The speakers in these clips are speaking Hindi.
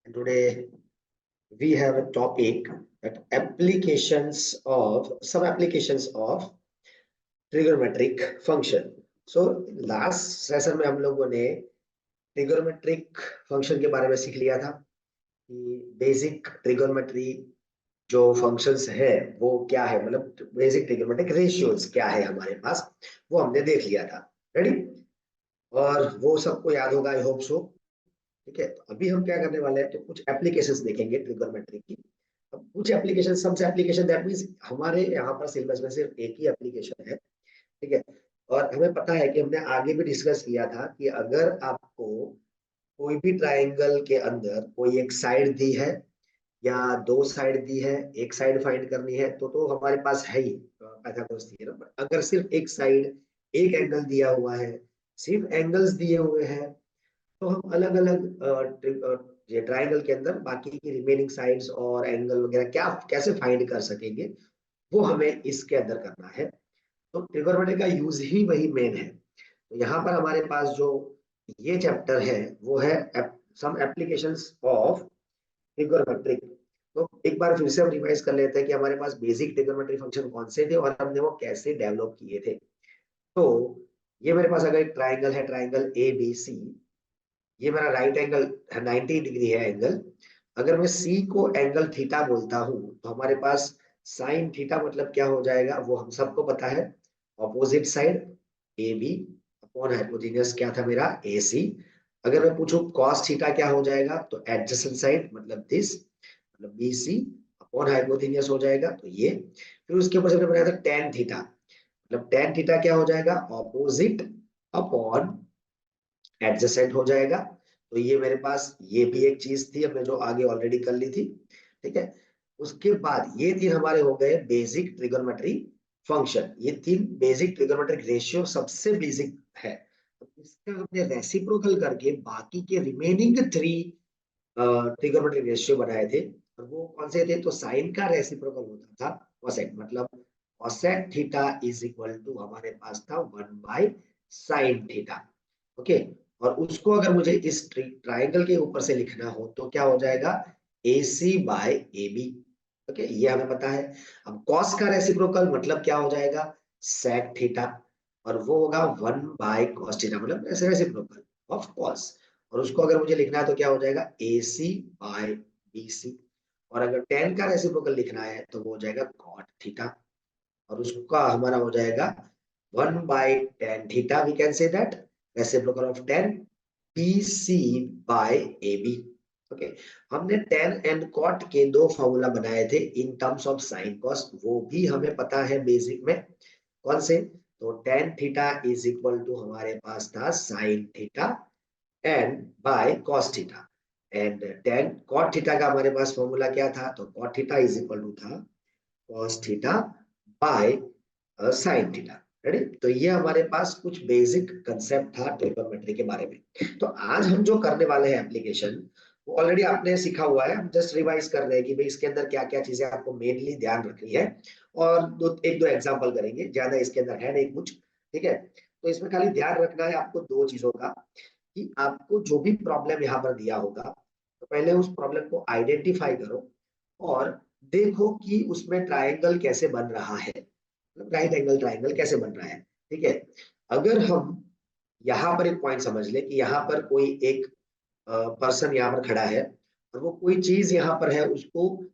And today we have a topic that some applications of trigonometric function. So last session में हम लोगों ने ट्रिगोनोमेट्रिक फंक्शन के बारे में सीख लिया था कि बेसिक ट्रिगोनोमेट्री जो फंक्शंस है वो क्या है, मतलब बेसिक ट्रिगोनोमेट्रिक रेशियोज क्या है हमारे पास, वो हमने देख लिया था। रेडी? और वो सबको याद होगा, आई होप सो। ठीक है, तो अभी हम क्या करने वाले हैं, तो कुछ एप्लीकेशंस देखेंगे ट्रिगोनोमेट्री की। अब कुछ एप्लीकेशन, सबसे एप्लीकेशन दैट मींस हमारे यहाँ पर सिलेबस में सिर्फ एक ही एप्लीकेशन है। ठीक है, और हमें पता है कि हमने आगे भी डिस्कस किया था कि अगर आपको कोई भी ट्राइंगल के अंदर कोई एक साइड दी है या दो साइड दी है, एक साइड फाइंड करनी है, तो हमारे पास है ही पाइथागोरस थ्योरम। बट अगर सिर्फ एक साइड, एक एंगल दिया हुआ है, सिर्फ एंगल्स दिए हुए हैं, तो हम अलग अलग ये ट्राइंगल के अंदर बाकी की रिमेनिंग साइड्स और एंगल वगैरह क्या कैसे फाइंड कर सकेंगे, वो हमें इसके अंदर करना है। तो ट्रिगोनोमेट्री का यूज ही वही मेन है। तो यहाँ पर हमारे पास जो ये चैप्टर है वो है सम एप्लीकेशंस ऑफ ट्रिगोनोमेट्री। तो एक बार फिर से हम रिवाइज कर लेते हैं कि हमारे पास बेसिक ट्रिगोनोमेट्री फंक्शन कौन से थे और हमने वो कैसे डेवलप किए थे। तो ये मेरे पास अगर एक ट्राइंगल है, ट्राइंगल ए बी सी, ये मेरा राइट एंगल 90 डिग्री है एंगल। अगर मैं सी को एंगल थीटा बोलता हूं तो हमारे पास साइन थीटा मतलब क्या हो जाएगा, वो हम सबको पता है, opposite side A B upon hypotenuse क्या था मेरा ए सी। अगर मैं पूछूं कॉस थीटा क्या हो जाएगा, तो एडजेसेंट साइड मतलब दिस, मतलब बी सी अपॉन हाइपोटेन्यूस हो जाएगा, तो ये। फिर उसके ऊपर से हमने बनाया था टेन थीटा, मतलब टेन थीटा क्या हो जाएगा, ऑपोजिट अपॉन एडजेसेंट हो जाएगा। तो ये मेरे पास ये भी एक चीज थी, हमने जो आगे ऑलरेडी कर ली थी। ठीक है, उसके बाद ये तीन हमारे हो गए बेसिक ट्रिगोनोमेट्री फंक्शन। ये तीन बेसिक ट्रिगोनोमेट्रिक रेशियो सबसे बेसिक है। तो इसका हमने रेसिप्रोकल करके बाकी के रिमेनिंग थ्री ट्रिगोनोमेट्रिक रेशियो बनाए थे। और वो कौन से थे, तो साइन का रेसिप्रोकल होता था कोसेक, मतलब cosec theta is equal to हमारे पास था 1/sin थीटा। ओके, और उसको अगर मुझे इस ट्राइंगल के ऊपर से लिखना हो तो क्या हो जाएगा, AC/AB। ओके, ये हमें पता है। अब कॉस का रेसिप्रोकल मतलब क्या हो जाएगा, सेक थीटा, और वो होगा 1/cos थीटा, मतलब ऐसे रेसिप्रोकल ऑफ कॉस। और उसको अगर मुझे लिखना है तो क्या हो जाएगा, AC/BC। और अगर टेन का रेसिप्रोकल लिखना है तो वो हो जाएगा कॉट थीटा, और उसका हमारा हो जाएगा 1/tan theta. We can say that reciprocal of tan BC/AB। Okay, हमने tan एंड cot के दो फॉर्मूला बनाए थे in terms of sine cos, वो भी हमें पता है बेसिक में। कौन से, तो tan theta is equal to हमारे पास था sine theta and by cos theta. And tan cot theta का हमारे पास फॉर्मूला क्या था, तो cot theta is equal to था cos theta by sine theta. Ready? तो ये हमारे पास कुछ बेसिक कंसेप्ट था ट्रिगोनोमेट्री के बारे में। तो आज हम जो करने वाले हैं एप्लीकेशन, वो ऑलरेडी आपने सीखा हुआ है, हम जस्ट रिवाइज कर रहे हैं कि भाई इसके अंदर क्या क्या चीजें आपको मेनली ध्यान रखनी है। और एक दो एग्जांपल करेंगे, ज्यादा इसके अंदर है नहीं कुछ। ठीक है, तो इसमें खाली ध्यान रखना है आपको दो चीजों का, कि आपको जो भी प्रॉब्लम यहाँ पर दिया होगा, तो पहले उस प्रॉब्लम को आइडेंटिफाई करो और देखो कि उसमें ट्राइंगल कैसे बन रहा है, राइट एंगल ट्राइंगल कैसे बन रहा है। ठीक है, अगर हम यहाँ पर एक पॉइंट समझ ले कि यहाँ पर कोई एक पर्सन यहाँ पर खड़ा है और वो कोई चीज यहाँ पर है, उसको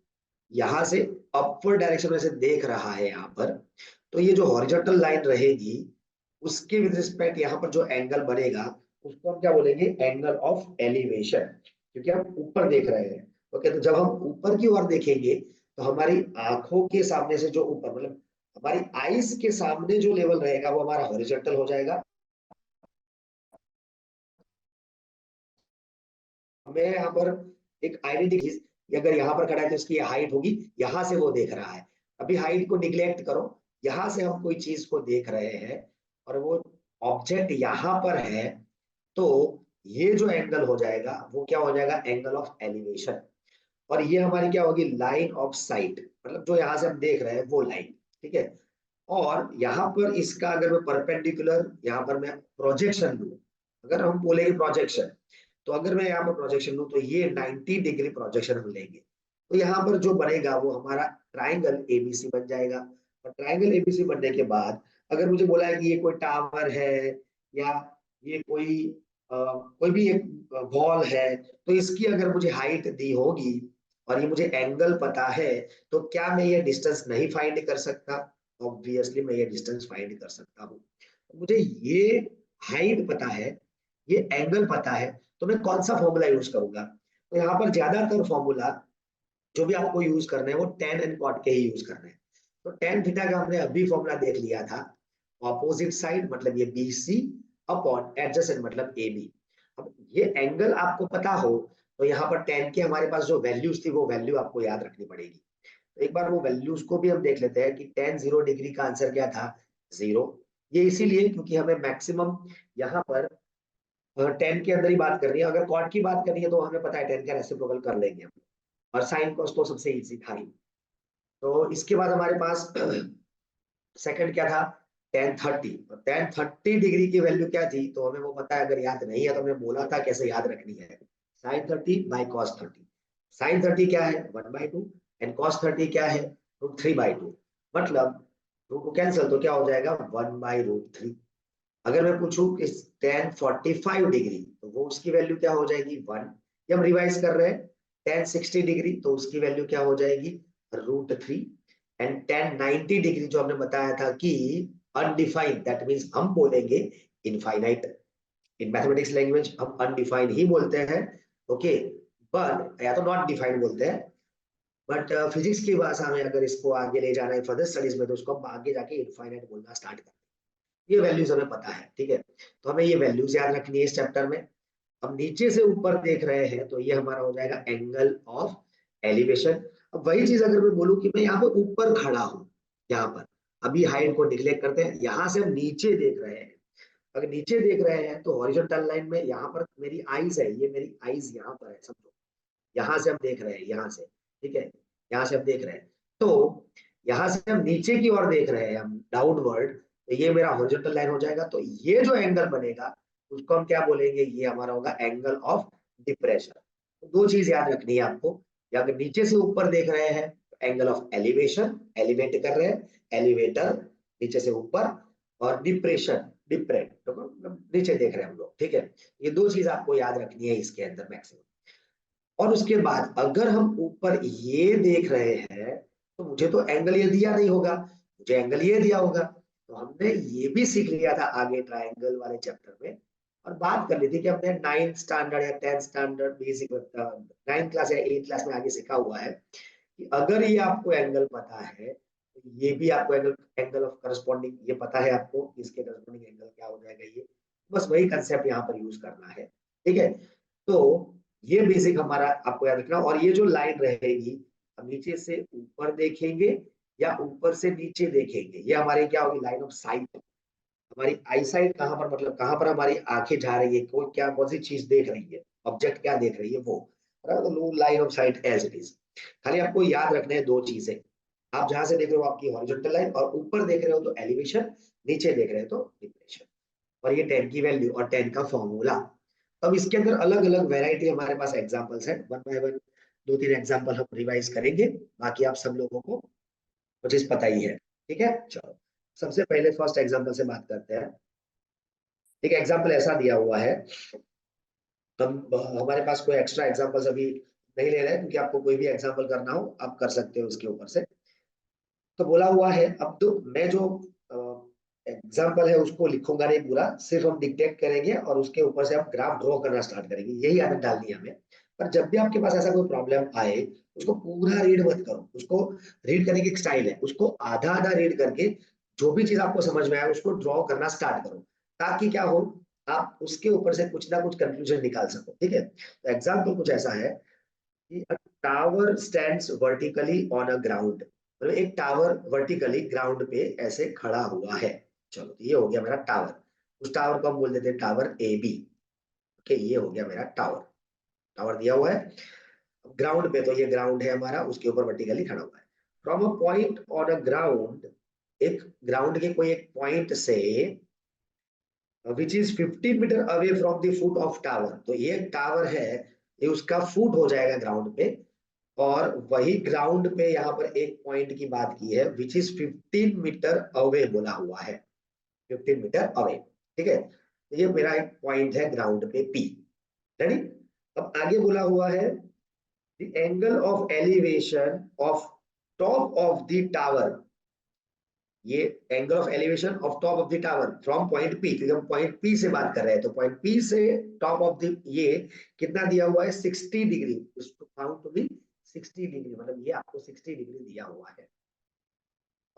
यहाँ से अपवर्ड डायरेक्शन में से देख रहा है यहाँ पर, तो ये जो हॉरिजॉन्टल लाइन रहेगी उसके विद रिस्पेक्ट यहाँ पर जो एंगल बनेगा उसको हम क्या बोलेंगे, एंगल ऑफ एलिवेशन, क्योंकि हम ऊपर देख रहे हैं। ओके, तो जब हम ऊपर की ओर देखेंगे तो हमारी आंखों के सामने से जो ऊपर, मतलब हमारी आईज के सामने जो लेवल रहेगा वो हमारा हॉरिजॉन्टल हो जाएगा। हमें यहाँ पर एक आइडेंटिटी, अगर यहाँ पर खड़ा है तो इसकी हाइट होगी, यहाँ से वो देख रहा है। अभी हाइट को निग्लेक्ट करो, यहाँ से हम कोई चीज को देख रहे हैं और वो ऑब्जेक्ट यहाँ पर है, तो ये जो एंगल हो जाएगा वो क्या हो जाएगा, एंगल ऑफ एलिवेशन। और ये हमारी क्या होगी, लाइन ऑफ साइट, मतलब जो यहाँ से हम देख रहे हैं वो लाइन। ठीक है, और यहाँ पर इसका अगर मैं परपेंडिकुलर यहाँ पर मैं प्रोजेक्शन लूं, अगर हम बोलेंगे प्रोजेक्शन, तो अगर मैं यहाँ पर प्रोजेक्शन लूं तो ये 90 डिग्री प्रोजेक्शन हम लेंगे, तो यहाँ पर जो बनेगा वो हमारा ट्राइंगल एबीसी बन जाएगा। और ट्राइंगल एबीसी बनने के बाद अगर मुझे बोला है कि ये कोई टावर है या ये कोई भी एक वॉल है, तो इसकी अगर मुझे हाइट दी होगी और ये मुझे एंगल पता है, तो क्या मैं ये डिस्टेंस नहीं फाइंड कर सकता? ऑब्वियसली मैं ये डिस्टेंस फाइंड कर सकता हूँ। मुझे ये हाइट पता है, ये एंगल पता है, तो मैं कौन सा फॉर्मूला यूज करूंगा? तो यहाँ पर ज्यादातर फॉर्मूला जो भी आपको यूज करना है वो tan एंड cot के ही यूज करना है। तो tan थीटा का हमने अभी फॉर्मूला देख लिया था, ऑपोजिट साइड मतलब ये BC अपॉन एडजेसेंट मतलब AB। अब ये एंगल आपको पता हो तो यहाँ पर tan के हमारे पास जो वैल्यूज थी वो वैल्यू आपको याद रखनी पड़ेगी। तो एक बार वो वैल्यूज को भी हम देख लेते हैं कि tan 0 डिग्री का आंसर क्या था? 0। ये इसीलिए क्योंकि हमें मैक्सिमम यहाँ पर 10 के अंदर ही बात करनी है। अगर कॉट की बात करनी है तो हमें पता है 10 का रेसिप्रोकल कर लेंगे हम, और साइन कॉस तो सबसे इजी था ही। तो इसके बाद हमारे पास सेकंड क्या था? tan 30। और tan 30 डिग्री की वैल्यू क्या थी तो हमें वो पता है, अगर याद नहीं है तो हमने बोला था कैसे याद रखनी है। sin 30 by cos 30। sin 30 क्या है? 1/2। एंड cos 30 क्या है? √3/2। मतलब रूट को कैंसिल तो क्या हो जाएगा? 1/√3। अगर मैं पूछूं कि tan 45 डिग्री तो वो उसकी वैल्यू क्या हो जाएगी? 1। ये हम रिवाइज कर रहे हैं। tan 60 डिग्री तो उसकी वैल्यू क्या हो जाएगी? √3। एंड tan 90 डिग्री जो हमने बताया था कि अनडिफाइंड, दैट मींस हम बोलेंगे इनफाइनाइट। इन मैथमेटिक्स लैंग्वेज हम अनडिफाइंड ही बोलते हैं, ओके। बट या तो नॉट डिफाइंड बोलते हैं, बट फिजिक्स की भाषा में अगर इसको आगे ले जाना है फर्दर स्टडीज में तो उसको हम आगे जाके इनफाइनाइट बोलना स्टार्ट करते हैं। ये वैल्यूज हमें पता है, ठीक है। तो हमें ये वैल्यूज याद रखनी है इस चैप्टर में। हम नीचे से ऊपर देख रहे हैं तो ये हमारा हो जाएगा एंगल ऑफ एलिवेशन। अब वही चीज अगर मैं बोलूं कि मैं यहाँ पे ऊपर खड़ा हूं, यहाँ पर अभी हाइट को निगलेक्ट करते हैं, यहाँ से हम नीचे देख रहे हैं। अगर नीचे देख रहे हैं तो हॉरिजॉन्टल लाइन में यहाँ पर मेरी आईज है, ये मेरी आईज यहाँ पर है, समझो। यहाँ से हम देख रहे हैं, यहाँ से, ठीक है, यहाँ से हम देख रहे हैं। तो यहाँ से हम नीचे की ओर देख रहे हैं, हम डाउनवर्ड, तो ये मेरा हॉरिजॉन्टल लाइन हो जाएगा। तो ये जो एंगल बनेगा उसको हम क्या बोलेंगे? ये हमारा होगा एंगल ऑफ डिप्रेशन। तो दो चीज याद रखनी है आपको, या अगर नीचे से ऊपर देख रहे हैं तो एंगल ऑफ एलिवेशन, एलिवेट कर रहे हैं, एलिवेटर नीचे से ऊपर, और डिप्रेशन, डिप्रेट तो नीचे देख रहे हैं हम लोग, ठीक है। ये दो चीज आपको याद रखनी है इसके अंदर मैक्सिमम। और उसके बाद अगर हम ऊपर ये देख रहे हैं तो मुझे तो एंगल ये दिया नहीं होगा, मुझे एंगल ये दिया होगा। तो हमने ये भी सीख लिया था आगे ट्रायंगल वाले चैप्टर में, और बात कर ली थी कि हमने 9th स्टैंडर्ड या 10th standard basic 9th class या 8th क्लास में आगे सीखा हुआ है कि अगर ये आपको एंगल पता है तो ये भी आपको एंगल, एंगल ऑफ करस्पॉन्डिंग ये पता है आपको, इसके करस्पॉन्डिंग एंगल क्या हो जाएगा ये। बस वही कंसेप्ट यहाँ पर यूज करना है, ठीक है। तो ये बेसिक हमारा आपको याद रखना। और ये जो लाइन रहेगी, हम नीचे से ऊपर देखेंगे या ऊपर से नीचे देखेंगे, ये हमारी क्या होगी? Line of site. हमारी आई साइट कहाँ पर, मतलब कहाँ पर हमारी आंखें जा रही है, कोई क्या कौन सी चीज देख रही है, ऑब्जेक्ट क्या देख रही है वो, line of sight as it is. खाली आपको याद रखना है दो चीजें, आप जहां से देख रहे हो आपकी हॉरिजॉन्टल लाइन, और ऊपर देख रहे हो तो एलिवेशन, नीचे देख रहे हो तो डिप्रेशन। और ये 10 की वैल्यू और 10 का फॉर्मूला। अब इसके अंदर अलग अलग वेराइटी हमारे पास एग्जांपल्स है, वन बाय वन दो तीन एग्जांपल हम रिवाइज करेंगे। बाकी आप सब लोगों को वो चीज पता ही है, ठीक है। चलो सबसे पहले फर्स्ट एग्जांपल से बात करते हैं। एक एग्जांपल ऐसा दिया हुआ है, हम हमारे पास कोई एक्स्ट्रा एग्जांपल्स अभी नहीं ले रहे हैं, क्योंकि आपको कोई भी एग्जांपल करना हो आप कर सकते हो इसके ऊपर से। तो बोला हुआ है, अब तो मैं जो एग्जाम्पल है उसको लिखूंगा नहीं पूरा, सिर्फ हम डिक्टेट करेंगे और उसके ऊपर से हम ग्राफ ड्रॉ करना स्टार्ट करेंगे, यही आदत डालनी है हमें। पर जब भी आपके पास ऐसा कोई प्रॉब्लम आए, उसको पूरा रीड मत करो, उसको रीड करने की एक स्टाइल है, उसको आधा आधा रीड करके जो भी चीज आपको समझ में आए उसको ड्रॉ करना स्टार्ट करो, ताकि क्या हो, आप उसके ऊपर से कुछ ना कुछ कंक्लूजन निकाल सको, ठीक है। तो एग्जाम्पल कुछ ऐसा है कि a tower stands vertically on a ground, मतलब एक टावर वर्टिकली ग्राउंड पे ऐसे खड़ा हुआ है। चलो तो ये हो गया मेरा टावर, उस टावर को हम बोल देते हैं टावर ए बी, ओके। ये हो गया मेरा टावर, टावर दिया हुआ है ग्राउंड पे, तो ये ग्राउंड है हमारा, उसके ऊपर वर्टिकली खड़ा हुआ है। From a point on a ground, एक ग्राउंड के कोई एक पॉइंट से which is 15 metre away from the foot of tower. तो ये टावर है, ये उसका फुट हो जाएगा ग्राउंड पे, और वही ग्राउंड पे यहाँ पर एक पॉइंट की बात की है विच इज 15 मीटर अवे बोला हुआ है, 15 मीटर अवे। ठीक है, तो ये मेरा एक पॉइंट है ग्राउंड पे पी। रेडी। अब आगे बोला हुआ है the angle of elevation of top of the tower. ये angle of elevation of top of the tower from point P, क्योंकि हम पॉइंट पी से बात कर रहे हैं, तो पॉइंट पी से टॉप ऑफ द ये कितना दिया हुआ है 60 degree, found to be 60 degree, मतलब ये आपको 60 डिग्री दिया हुआ है।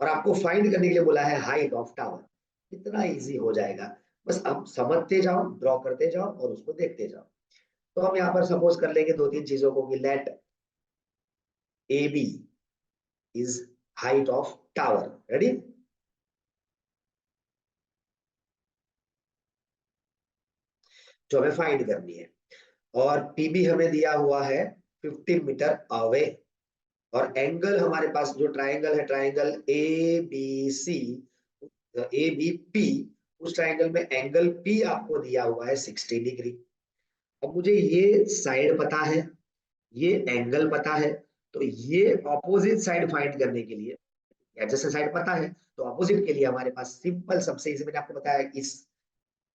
और आपको फाइंड करने के लिए बोला है हाइट ऑफ टावर। कितना इजी हो जाएगा, बस आप समझते जाओ, ड्रॉ करते जाओ और उसको देखते जाओ। तो हम यहाँ पर सपोज कर लेंगे दो तीन चीजों को कि let A B is height of tower. Ready. जो हमें फाइंड करनी है, और पीबी हमें दिया हुआ है 15 मीटर अवे, और एंगल हमारे पास जो ट्राइंगल है, triangle A B C, A B P, उस ट्राइंगल में एंगल पी आपको दिया हुआ है 60 डिग्री। अब मुझे ये साइड पता है, ये एंगल पता है, तो ये ऑपोजिट साइड फाइंड करने के लिए, एडजेसेंट साइड पता है, तो ऑपोजिट के लिए हमारे पास सिंपल, सबसे इजी मैंने आपको बताया इस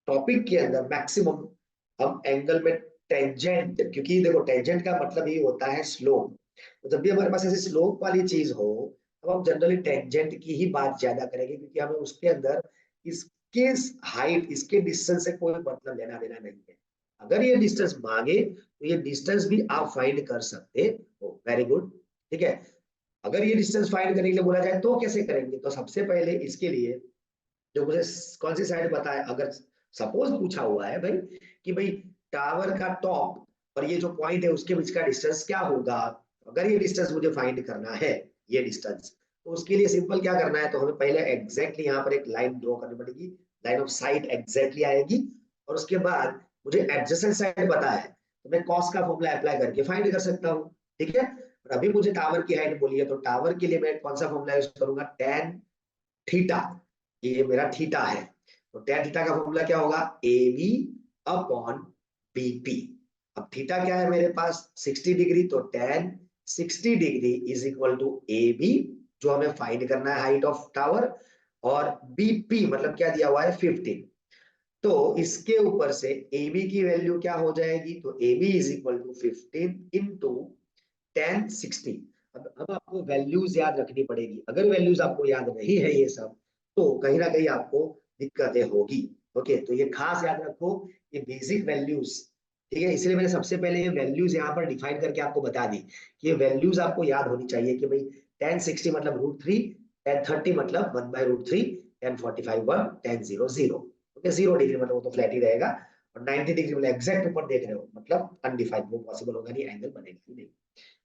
टॉपिक के अंदर मैक्सिमम हम एंगल में टेंजेंट, क्योंकि देखो टेंजेंट का मतलब ये होता है स्लोप, तो जब भी हमारे पास ऐसी स्लोप वाली चीज हो, तो हम जनरली टेंजेंट की ही बात ज्यादा करेंगे, क्योंकि हमें उसके अंदर इसके हाइट, इसके डिस्टेंस से कोई मतलब लेना देना नहीं है। अगर ये डिस्टेंस मांगे तो ये डिस्टेंस भी आप फाइंड कर सकते हो। Very good. ठीक है, अगर ये डिस्टेंस फाइंड करने के लिए बोला जाए तो कैसे करेंगे, तो सबसे पहले इसके लिए जो मुझे कौन सी साइड पता है, अगर सपोज पूछा हुआ है भाई कि भाई टावर का टॉप और ये जो पॉइंट है उसके बीच का डिस्टेंस क्या होगा, अगर ये डिस्टेंस मुझे फाइंड करना है, ये डिस्टेंस, तो उसके लिए सिंपल क्या करना है, तो हमें पहले एग्जैक्टली यहाँ पर एक लाइन ड्रॉ करनी पड़ेगी, लाइन ऑफ साइट एग्जैक्टली आएगी, और उसके बाद मुझे एडजेसेंट साइड पता है, तो मैं कॉस का फॉर्मूला अप्लाई करके फाइंड कर सकता हूँ। ठीक है, और अभी मुझे टावर की हाइट बोली है, तो टावर के लिए मैं कौन सा फॉर्मूला यूज करूंगा, टेन थीटा, ये मेरा थीटा है, तो tan थीटा का फॉर्मूला क्या होगा, ए बी अपॉन बीपी। अब थीटा क्या है मेरे पास 60 डिग्री, तो tan 60 degree is equal to A B, जो हमें फाइंड करना है हाइट ऑफ टावर, और बीपी मतलब क्या दिया हुआ है 15। तो इसके ऊपर से ए बी की वैल्यू क्या हो जाएगी, तो A B is equal to 15 into tan 60। अब आपको वैल्यूज याद रखनी पड़ेगी, अगर वैल्यूज आपको याद नहीं है ये सब, तो कहीं ना कहीं आपको दिक्कतें होगी। ओके, तो ये खास याद रखो, ये बेसिक वैल्यूज। ठीक है, इसलिए मैंने सबसे पहले ये वैल्यूज यहाँ पर डिफाइन करके आपको बता दी कि ये वैल्यूज आपको याद होनी चाहिए कि भाई tan 60 मतलब √3, tan 30 मतलब 1/√3, tan 45 1, tan 0 0। ओके, 0 डिग्री मतलब वो तो फ्लैट ही रहेगा, और 90 डिग्री मतलब एग्जैक्ट ऊपर देख रहे हो मतलब अनडिफाइंड, वो पॉसिबल होगा नहीं, एंगल बनेगा ही नहीं।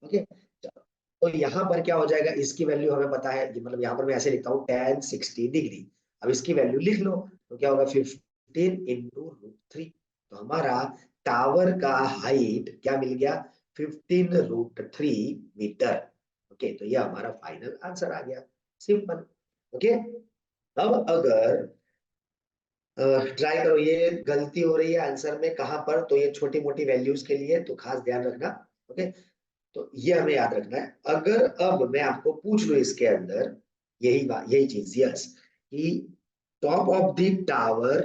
ओके, तो यहाँ पर क्या हो जाएगा, इसकी वैल्यू हमें पता है, मतलब यहाँ पर मैं ऐसे लिखता हूँ tan 60 डिग्री। अब इसकी वैल्यू लिख लो, तो क्या होगा 15 इंटू √3, तो हमारा टावर का हाइट क्या मिल गया, 15√3 मीटर। ओके, तो ये हमारा फाइनल आंसर आ गया, सिंपल। ओके, अब अगर ट्राई करो, ये गलती हो रही है आंसर में कहां पर, तो ये छोटी मोटी वैल्यूज के लिए तो खास ध्यान रखना। ओके, तो ये हमें याद रखना है। अगर अब मैं आपको पूछ लू इसके अंदर यही बात, यही चीज, यस, कि top of the tower,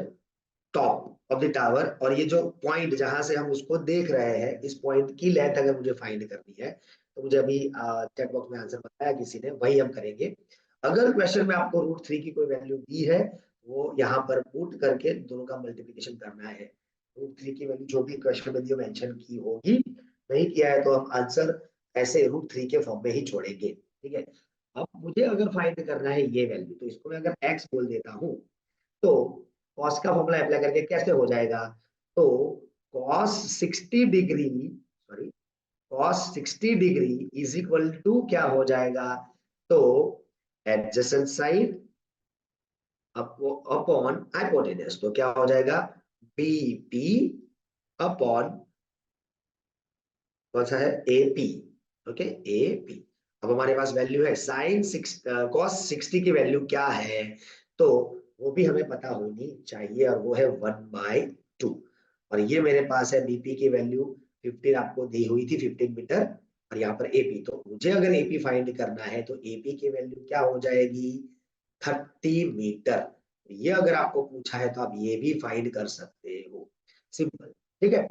top of the tower, और ये जो पॉइंट जहां से हम उसको देख रहे हैं, इस पॉइंट की लेंथ अगर मुझे फाइंड करनी है, तो मुझे अभी चैट बॉक्स में आंसर बताया किसी ने, वही हम करेंगे। अगर क्वेश्चन में आपको √3 की कोई वैल्यू दी है, वो यहाँ पर पुट करके दोनों का मल्टीप्लिकेशन करना है। √3 की वैल्यू जो भी क्वेश्चन में दी मेंशन की होगी, नहीं किया है तो हम आंसर ऐसे √3 के फॉर्म में ही छोड़ेंगे। ठीक है, अब मुझे अगर फाइंड करना है ये वैल्यू, तो इसको मैं अगर x बोल देता हूँ, तो cos का फॉर्मूला अप्लाई करके कैसे हो जाएगा, तो cos 60 degree, sorry, cos 60 degree is equal to क्या हो जाएगा, तो एडजेसेंट साइड अपॉन हाइपोटेनस, तो क्या हो जाएगा, बीपी अपॉन कौन सा है, एपी। Okay, AP. अब हमारे पास वैल्यू है साइन 6, cos 60 की वैल्यू क्या है, तो वो भी हमें पता होनी चाहिए, और वो है 1/2। और ये मेरे पास है बीपी की वैल्यू 15 आपको दी हुई थी, 15 मीटर, और यहाँ पर एपी। तो मुझे अगर एपी फाइंड करना है तो एपी की वैल्यू क्या हो जाएगी, 30 मीटर। ये अगर आपको पूछा है तो आप ये भी फाइंड कर सकते हो, सिंपल। ठीक है,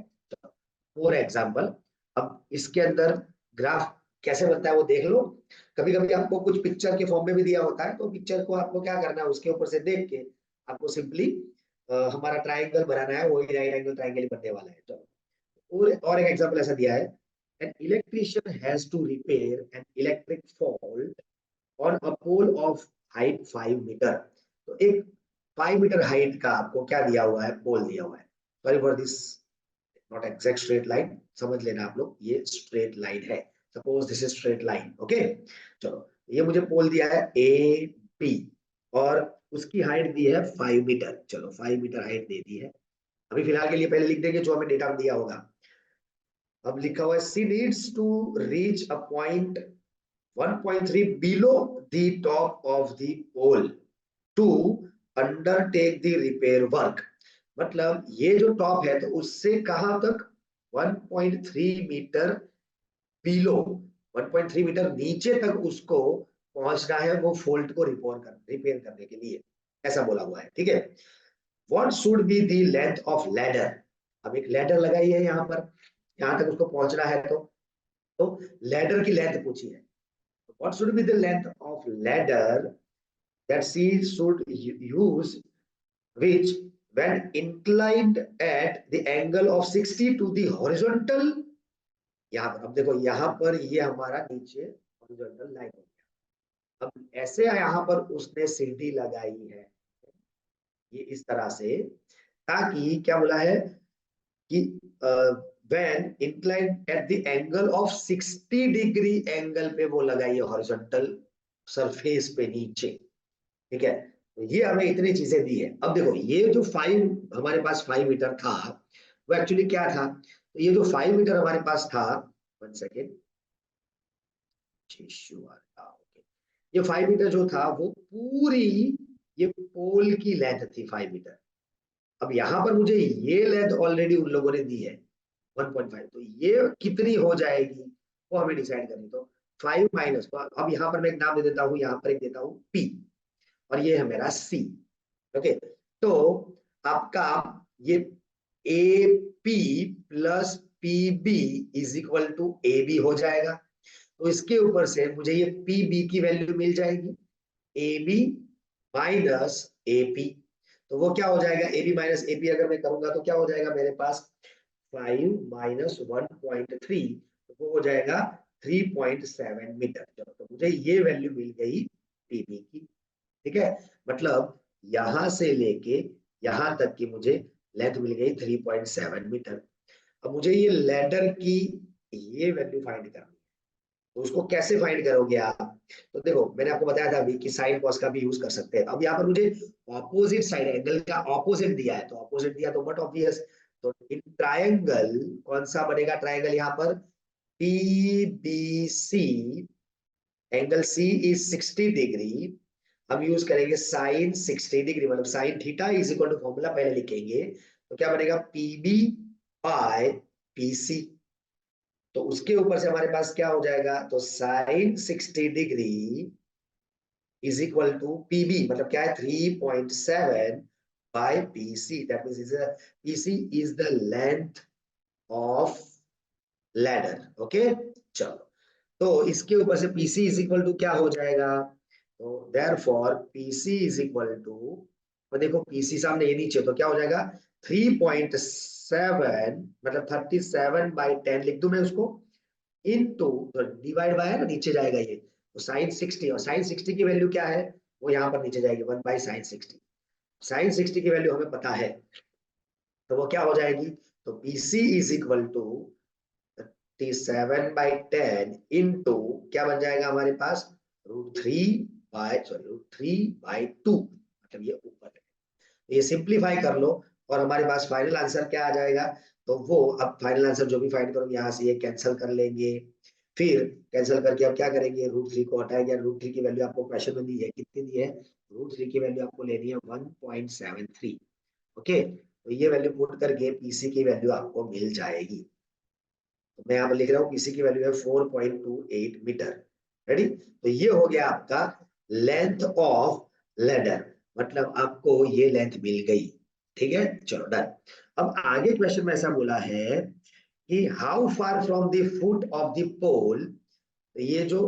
फॉर एग्जाम्पल अब इसके अंदर ग्राफ कैसे बनता है वो देख लो। कभी कभी आपको कुछ पिक्चर के फॉर्म में भी दिया होता है, तो पिक्चर को आपको क्या करना है, उसके ऊपर से देख के आपको सिंपली हमारा ट्राइंगल बनाना है, वही राइट एंगल ट्राइंगल ही बनने वाला है। चलो और एक एग्जांपल ऐसा दिया है, an electrician has to repair an electric fault on a pole of height 5 metre. तो एक 5 मीटर हाइट का आपको क्या दिया हुआ है, पोल दिया हुआ है। Sorry for this, not exact straight line, समझ लेना आप लोग, ये स्ट्रेट लाइन है। Suppose this is straight line, okay. चलो, ये मुझे पोल दिया है ए बी, और उसकी हाइट दी है 5 मीटर। चलो 5 मीटर हाइट दे दी है। अभी फिलहाल के लिए पहले लिख देंगे जो हमें डेटा दिया होगा। अब लिखा हुआ है she needs to reach a point 1.3 below the top of the pole to undertake the repair work। मतलब ये जो टॉप है तो उससे कहां तक, 1.3 मीटर बिलो, 1.3 मीटर नीचे तक उसको पहुंचना है, वो फॉल्ट को रिपेयर करने के लिए, ऐसा बोला हुआ है। ठीक है, what should be the length of ladder. अब एक लैडर लगाई है यहाँ पर, यहाँ तक उसको पहुंचना है, तो लैडर की लेंथ पूछी है। What should be the length of ladder that she should use, which when inclined at the angle of 60 to the horizontal। यहाँ पर अब देखो, यहाँ पर ये हमारा नीचे horizontal लाइन हो गया। अब ऐसे यहाँ पर उसने सीढ़ी लगाई है, ये इस तरह से, ताकि क्या बोला है कि when inclined at the angle of 60 degree angle पे वो लगाई है हॉरिजॉन्टल सरफेस पे नीचे। ठीक है, तो ये हमें इतनी चीजें दी है। अब देखो, ये जो 5 हमारे पास 5 मीटर था, वो एक्चुअली क्या था, तो ये जो 5 मीटर हमारे पास था, 1 सेकेंड, ये 5 मीटर जो था वो पूरी ये पोल की लेंथ थी 5 मीटर। अब यहाँ पर मुझे ये लेंथ ऑलरेडी उन लोगों ने दी है 1.5, तो ये कितनी हो जाएगी वो हमें डिसाइड करनी। तो 5 माइनस, तो अब यहाँ पर मैं एक नाम दे देता हूँ, यहाँ पर एक देता हूँ P, और ये है मेरा C। ओके, तो आपका ये A P plus P B is equal to A B हो जाएगा। तो इसके ऊपर से मुझे ये पी बी की वैल्यू मिल जाएगी, A B minus A P. तो वो क्या हो जाएगा, A B minus A P अगर मैं करूंगा तो क्या हो जाएगा मेरे पास, 5 माइनस 1.3, तो वो हो जाएगा 3.7 मीटर। चलो, तो मुझे ये वैल्यू मिल गई पीबी की। ठीक है, मतलब यहां से लेके यहां तक की मुझे लेंथ मिल गई 3.7 मीटर। अब मुझे ये लैडर की ये वैल्यू फाइंड करनी है, तो उसको कैसे फाइंड करोगे आप। तो देखो, मैंने आपको बताया था अभी कि साइन कॉस का भी यूज कर सकते हैं। अब यहाँ पर मुझे ऑपोजिट साइड एंगल का ऑपोजिट दिया है, तो ऑपोजिट दिया तो बट ऑब्वियस, तो इन ट्रायंगल कौन सा बनेगा, ट्रायंगल यहाँ पर PBC, angle C is 60 degree. हम यूज करेंगे साइन 60 डिग्री, मतलब sine theta is equal to, formula पहले लिखेंगे, तो क्या बनेगा, पीबी बाय पीसी। तो उसके ऊपर से हमारे पास क्या हो जाएगा, तो sine 60 degree is equal to PB, मतलब क्या है, 3.7 by PC. That means PC is the length of ladder. Okay, चलो, तो इसके ऊपर से पीसी इज इक्वल टू क्या हो जाएगा, तो therefore PC is equal to, तो देखो पीसी सामने ये नीचे, तो क्या हो जाएगा 3.7, मतलब 37/10 लिख दूं मैं उसको, इनटू, तो डिवाइड बाय है ना, नीचे जाएगा ये, तो साइन 60, और साइन 60 की वैल्यू क्या है, वो यहाँ पर नीचे जाएगी 1/sin 60। साइन 60 की वैल्यू हमें पता है, तो वो क्या हो जाएगी, तो PC is equal to 37/10 into क्या बन जाएगा हमारे पास, √3/2, मतलब ये ऊपर है। ये सिंप्लीफाई कर लो और हमारे पास फाइनल आंसर क्या आ जाएगा, तो वो अब फाइनल आंसर जो भी फाइंड करोगे यहाँ से ये कैंसिल कर लेंगे। फिर कैंसिल करके अब क्या करेंगे, √3 को हटाएंगे। √3 की वैल्यू आपको क्वेश्चन में दी है, कितनी दी है, √3 की वैल्यू आपको लेनी है 1.73। ओके, तो ये वैल्यू पुट करके पीसी की वैल्यू आपको मिल जाएगी। तो मैं यहाँ पर लिख रहा हूँ पीसी की वैल्यू है 4.28 मीटर। रेडी, तो ये हो गया आपका लेंथ ऑफ लेडर, मतलब आपको ये लेंथ मिल गई। ठीक है, चलो डन। अब आगे क्वेश्चन में ऐसा बोला है कि how far from the foot of the pole, ये जो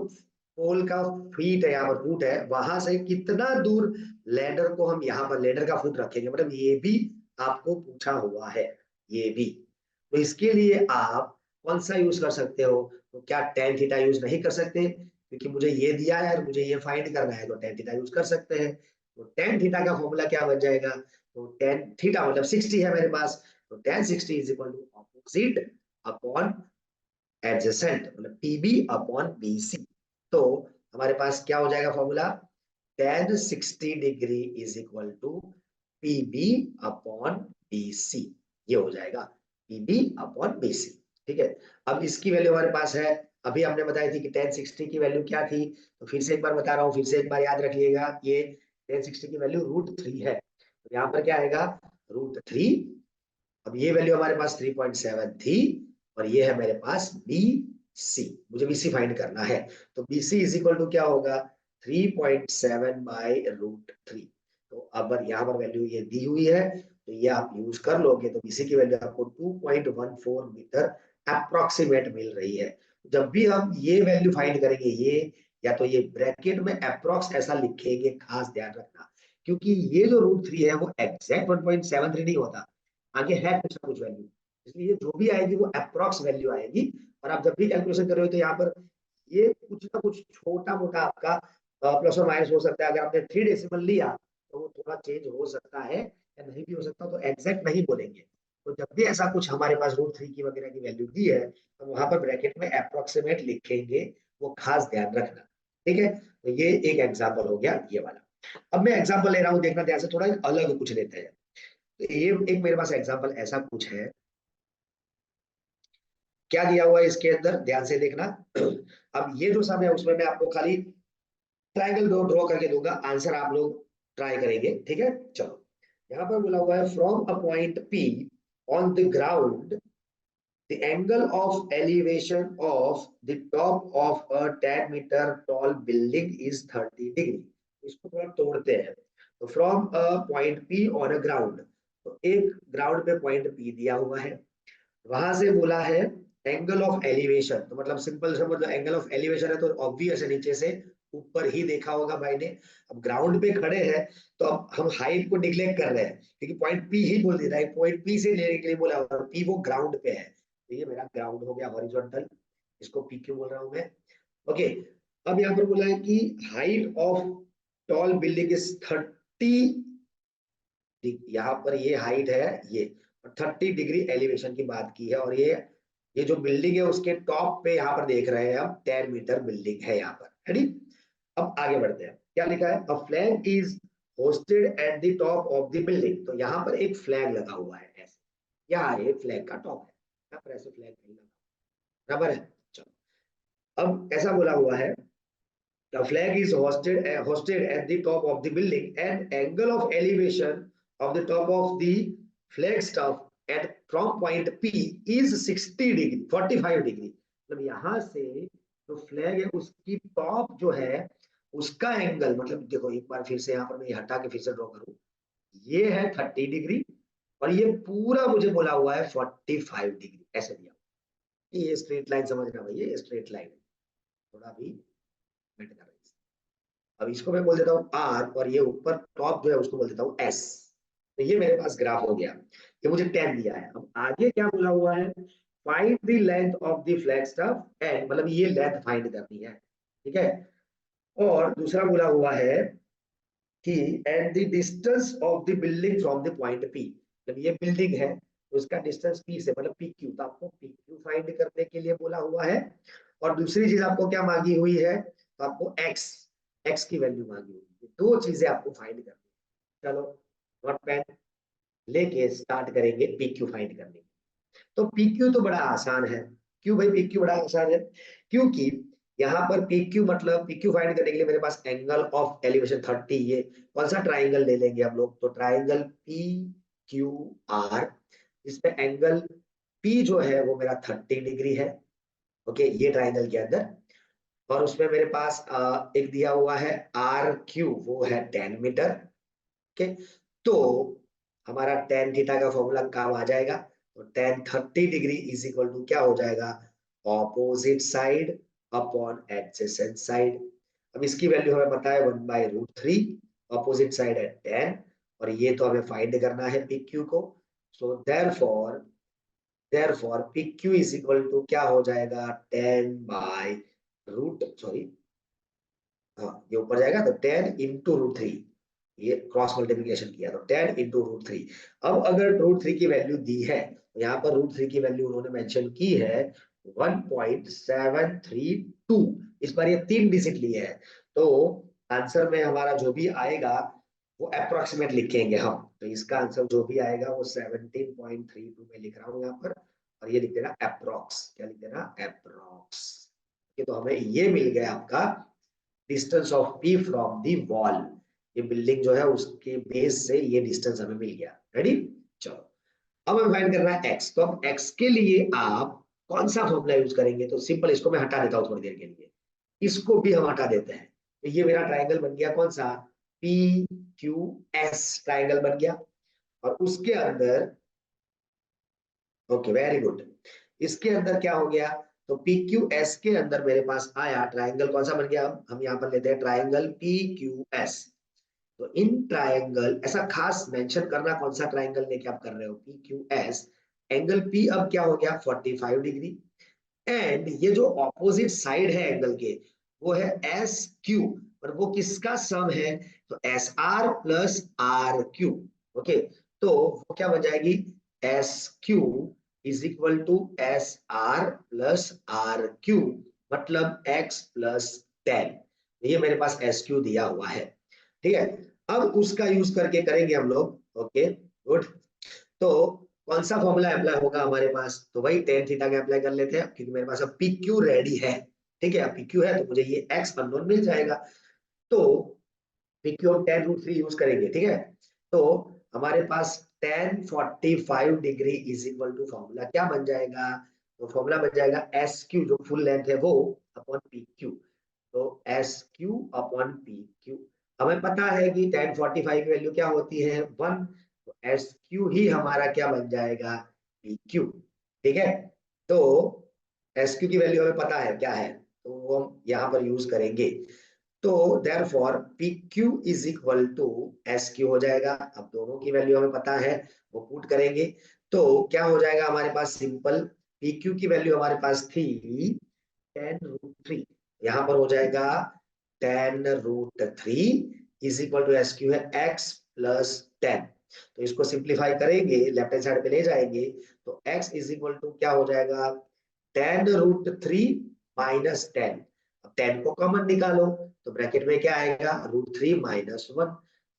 पोल का फीट है, यहाँ पर फुट है, वहां से कितना दूर लेडर को हम यहाँ पर लेडर का फुट रखेंगे, मतलब ये भी आपको पूछा हुआ है, ये भी। तो इसके लिए आप कौन सा यूज कर सकते हो, तो क्या टेन थीटा यूज नहीं कर सकते, क्योंकि मुझे ये दिया है और मुझे ये फाइंड करना है, तो टेन थीटा यूज कर सकते हैं। तो टेन थीटा का फॉर्मूला क्या बन जाएगा, तो टेन थीटा मतलब 60 है मेरे पास, तो tan 60 is equal to opposite upon adjacent, मतलब पीबी अपॉन बीसी। तो हमारे पास क्या हो जाएगा formula, tan 60 degree is equal to PB upon BC, ये हो जाएगा पीबी अपॉन बीसी। ठीक है, अब इसकी वैल्यू हमारे पास है, अभी हमने बताई थी कि tan 60 की वैल्यू क्या थी, तो फिर से एक बार बता रहा हूँ, फिर से एक बार याद रखिएगा, ये tan 60 की वैल्यू √3 है, तो यहाँ पर क्या आएगा √3। अब ये वैल्यू हमारे पास 3.7 थी, और ये है मेरे पास बी सी, मुझे बीसी फाइंड करना है, तो बीसी इज इक्वल टू क्या होगा 3.7 बाई √3। तो अब यहाँ पर वैल्यू ये दी हुई है, तो ये आप यूज कर लोगे, तो बीसी की वैल्यू आपको 2.14 मीटर अप्रोक्सीमेट मिल रही है। जब भी हम ये वैल्यू फाइंड करेंगे, ये या तो ये ब्रैकेट में अप्रोक्स ऐसा लिखेंगे, खास ध्यान रखना, क्योंकि ये जो √3 है वो एग्जैक्ट 1.73 नहीं होता, आगे है कुछ ना कुछ वैल्यू, इसलिए जो भी आएगी वो अप्रोक्स वैल्यू आएगी। और आप जब भी कैलकुलेशन कर रहे हो, तो यहाँ पर ये कुछ ना कुछ छोटा मोटा आपका प्लस और माइनस हो सकता है। अगर आपने 3 डेसिमल लिया तो वो थोड़ा चेंज हो सकता है या नहीं भी हो सकता, तो एग्जैक्ट नहीं बोलेंगे। तो जब भी ऐसा कुछ हमारे पास √3 की वगैरह की वैल्यू दी है, तो वहां पर ब्रैकेट में अप्रोक्सीमेट लिखेंगे, वो खास ध्यान रखना। ठीक है, तो ये एक एग्जाम्पल हो गया ये वाला। अब मैं एग्जाम्पल ले रहा हूँ, देखना ध्यान से, थोड़ा अलग कुछ लेते हैं। तो ये एक मेरे पास एग्जाम्पल ऐसा कुछ है, क्या दिया हुआ है इसके अंदर, ध्यान से देखना। अब ये जो सब है उसमें मैं आपको खाली ट्रायंगल ड्रॉ करके दूंगा, आंसर आप लोग ट्राई करेंगे। ठीक है, चलो, यहाँ पर बोला हुआ है from a point P on the ground the angle of elevation of the top of a 10 meter tall building is 30 degree। इसको थोड़ा तोड़ते हैं, तो from a point P on a ground, तो एक ग्राउंड पे पॉइंट पी दिया हुआ है, वहां से बोला है एंगल ऑफ एलिवेशन, तो मतलब सिंपल से मतलब एंगल ऑफ एलिवेशन है, तो ऑब्वियस है नीचे से ऊपर ही देखा होगा भाई ने। अब ग्राउंड पे खड़े हैं, तो अब हम हाइट को निग्लेक्ट कर रहे हैं, क्योंकि पॉइंट पी ही बोल देता है, पॉइंट पी से लेने के लिए बोला, पी वो ग्राउंड पे है, तो ये मेरा ग्राउंड हो गया हॉरिजॉन्टल, इसको पी क्यों बोल रहा हूं मैं। ओके, अब यहाँ पर बोला है कि height of tall building is 30, यहाँ पर ये हाइट है ये, 30 डिग्री एलिवेशन की बात की है, और ये जो बिल्डिंग है उसके टॉप पे यहाँ पर देख रहे हैं हम 10 मीटर बिल्डिंग है यहाँ पर। रेडी, अब आगे बढ़ते हैं, क्या लिखा है, a flag is hosted at the top of the building, तो यहाँ पर एक फ्लैग लगा हुआ है ऐसे, यहाँ एक फ्लैग का टॉप है, यहाँ पर ऐसे फ्लैग नहीं लगा, बराबर है। चलो, अब ऐसा बोला हुआ है, the flag is hosted at the top of the building and angle of elevation of the top of the flag staff at from point P is 60 degree 45 degree, मतलब यहाँ से जो फ्लैग है उसकी टॉप जो है उसका एंगल, मतलब देखो एक बार फिर से यहाँ पर मैं हटा के फिर से ड्रॉ करूं, ये है 30 डिग्री, और ये पूरा मुझे बोला हुआ है 45 डिग्री, ऐसे दिया। ये स्ट्रेट लाइन समझना भाई, ये स्ट्रेट लाइन थोड़ा भी मेट कर रही है। अब इसको मैं बोल देता हूँ आर, और ये ऊपर टॉप जो है उसको बोल देता हूँ एस, तो ये मेरे पास ग्राफ हो गया, ये मुझे 10 दिया है। अब आगे क्या बोला हुआ है, find the length of the flag stuff and, मतलब ये लेंथ फाइंड करनी है। ठीक है, और दूसरा बोला हुआ है कि and the distance of the building from the point P, मतलब ये बिल्डिंग है तो उसका डिस्टेंस पी से मतलब पी क्यू, तो आपको पी क्यू फाइंड करने के लिए बोला हुआ है। और दूसरी चीज आपको क्या मांगी हुई है, तो आपको एक्स, एक्स की वैल्यू मांगी हुई है, दो चीजें आपको फाइंड करनी है। चलो, नोट पेन लेके स्टार्ट करेंगे पी क्यू फाइंड करने की। तो पी क्यू तो बड़ा आसान है, क्यों भाई पी क्यू बड़ा आसान है, क्योंकि यहाँ पर PQ मतलब PQ फाइंड करने के लिए मेरे पास एंगल ऑफ एलिवेशन 30, ये कौन सा ट्राइंगल ले लेंगे हम लोग, तो ट्राइंगल PQR, इसमें एंगल P जो है वो मेरा 30 डिग्री है। ओके, ये ट्राइंगल के अंदर, और उसमें मेरे पास एक दिया हुआ है RQ, वो है 10 मीटर। ओके, तो हमारा tan थीटा का फॉर्मूला काम आ जाएगा, तो tan 30 degree is equal to क्या हो जाएगा, opposite side upon adjacent side. अब इसकी वैल्यू हमें पता है 1/√3, ऑपोजिट साइड है 10, और ये तो हमें फाइंड करना है PQ को। So therefore PQ is equal to क्या हो जाएगा, 10 बाय रूट सॉरी, हाँ ये ऊपर जाएगा तो 10 इंटू √3, ये क्रॉस मल्टीप्लिकेशन किया तो 10 इंटू √3। अब अगर √3 की वैल्यू दी है, तो यहाँ पर √3 की वैल्यू उन्होंने मेंशन की है 1.732, इस बार ये 3 डिजिट लिए है, तो आंसर में हमारा जो भी आएगा वो अप्रोक्सीमेट लिखेंगे हम, तो इसका आंसर जो भी आएगा वो 17.32 में लिख रहा हूँ यहाँ पर, और ये लिख देना अप्रोक्स, क्या लिख देना, अप्रोक्स। तो हमें ये मिल गया आपका distance of P from the wall, ये बिल्डिंग जो है उसके बेस से ये डिस्टेंस हमें मिल गया। रेडी, चलो अब हमें फाइंड करना है x, तो अब x के लिए आप कौन सा फॉर्मूला यूज करेंगे, तो सिंपल इसको मैं हटा देता हूं थोड़ी देर के लिए, इसको भी हम हटा देते हैं, तो ये मेरा ट्राइंगल बन गया कौन सा, PQS ट्राइंगल बन गया, और उसके अंदर, ओके वेरी गुड, इसके अंदर क्या हो गया, तो PQS के अंदर मेरे पास आया ट्राइंगल कौन सा बन गया, हम यहाँ पर लेते हैं ट्राइंगल PQS। तो इन ट्राइंगल, ऐसा खास मेंशन करना कौन सा ट्राइंगल लेके आप कर रहे हो, PQS, एंगल P अब क्या हो गया 45 डिग्री, एंड ये जो ऑपोजिट साइड है एंगल के वो है SQ, और वो किसका सम है, तो SR प्लस RQ। ओके, तो वो क्या बन जाएगी, SQ is equal to SR plus RQ, मतलब x प्लस 10, ये मेरे पास SQ दिया हुआ है। ठीक है, अब उसका यूज करके करेंगे हम लोग। ओके गुड, तो कौन सा फॉर्मूला अप्लाई होगा हमारे पास, तो वही tan थीटा का अप्लाई कर लेते हैं, क्योंकि मेरे पास अब PQ रेडी है। ठीक है, अब PQ है तो मुझे ये x अननोन मिल जाएगा, तो PQ हम tan√3 यूज करेंगे। ठीक है, तो हमारे पास tan 45 degree is equal to formula क्या बन जाएगा, तो फॉर्मूला बन जाएगा SQ जो फुल लेंथ है वो अपॉन PQ, तो SQ अपॉन PQ। हमें पता है कि tan 45 की वैल्यू क्या होती है 1, तो SQ ही हमारा क्या बन जाएगा PQ। ठीक है, तो SQ की वैल्यू हमें पता है क्या है, तो वो हम यहाँ पर यूज करेंगे, तो therefore PQ is equal to SQ हो जाएगा। अब दोनों की वैल्यू हमें पता है, वो पुट करेंगे, तो क्या हो जाएगा हमारे पास, सिंपल PQ की वैल्यू हमारे पास थी tan√3, यहाँ पर हो जाएगा tan√3 is equal to SQ है x प्लस 10, तो इसको सिंप्लीफाई करेंगे, लेफ्ट हैंड साइड पे ले जाएंगे, तो x इज इक्वल टू क्या हो जाएगा, tan√3 माइनस 10, अब 10 को कॉमन निकालो, तो ब्रैकेट में क्या आएगा, √3 माइनस 1,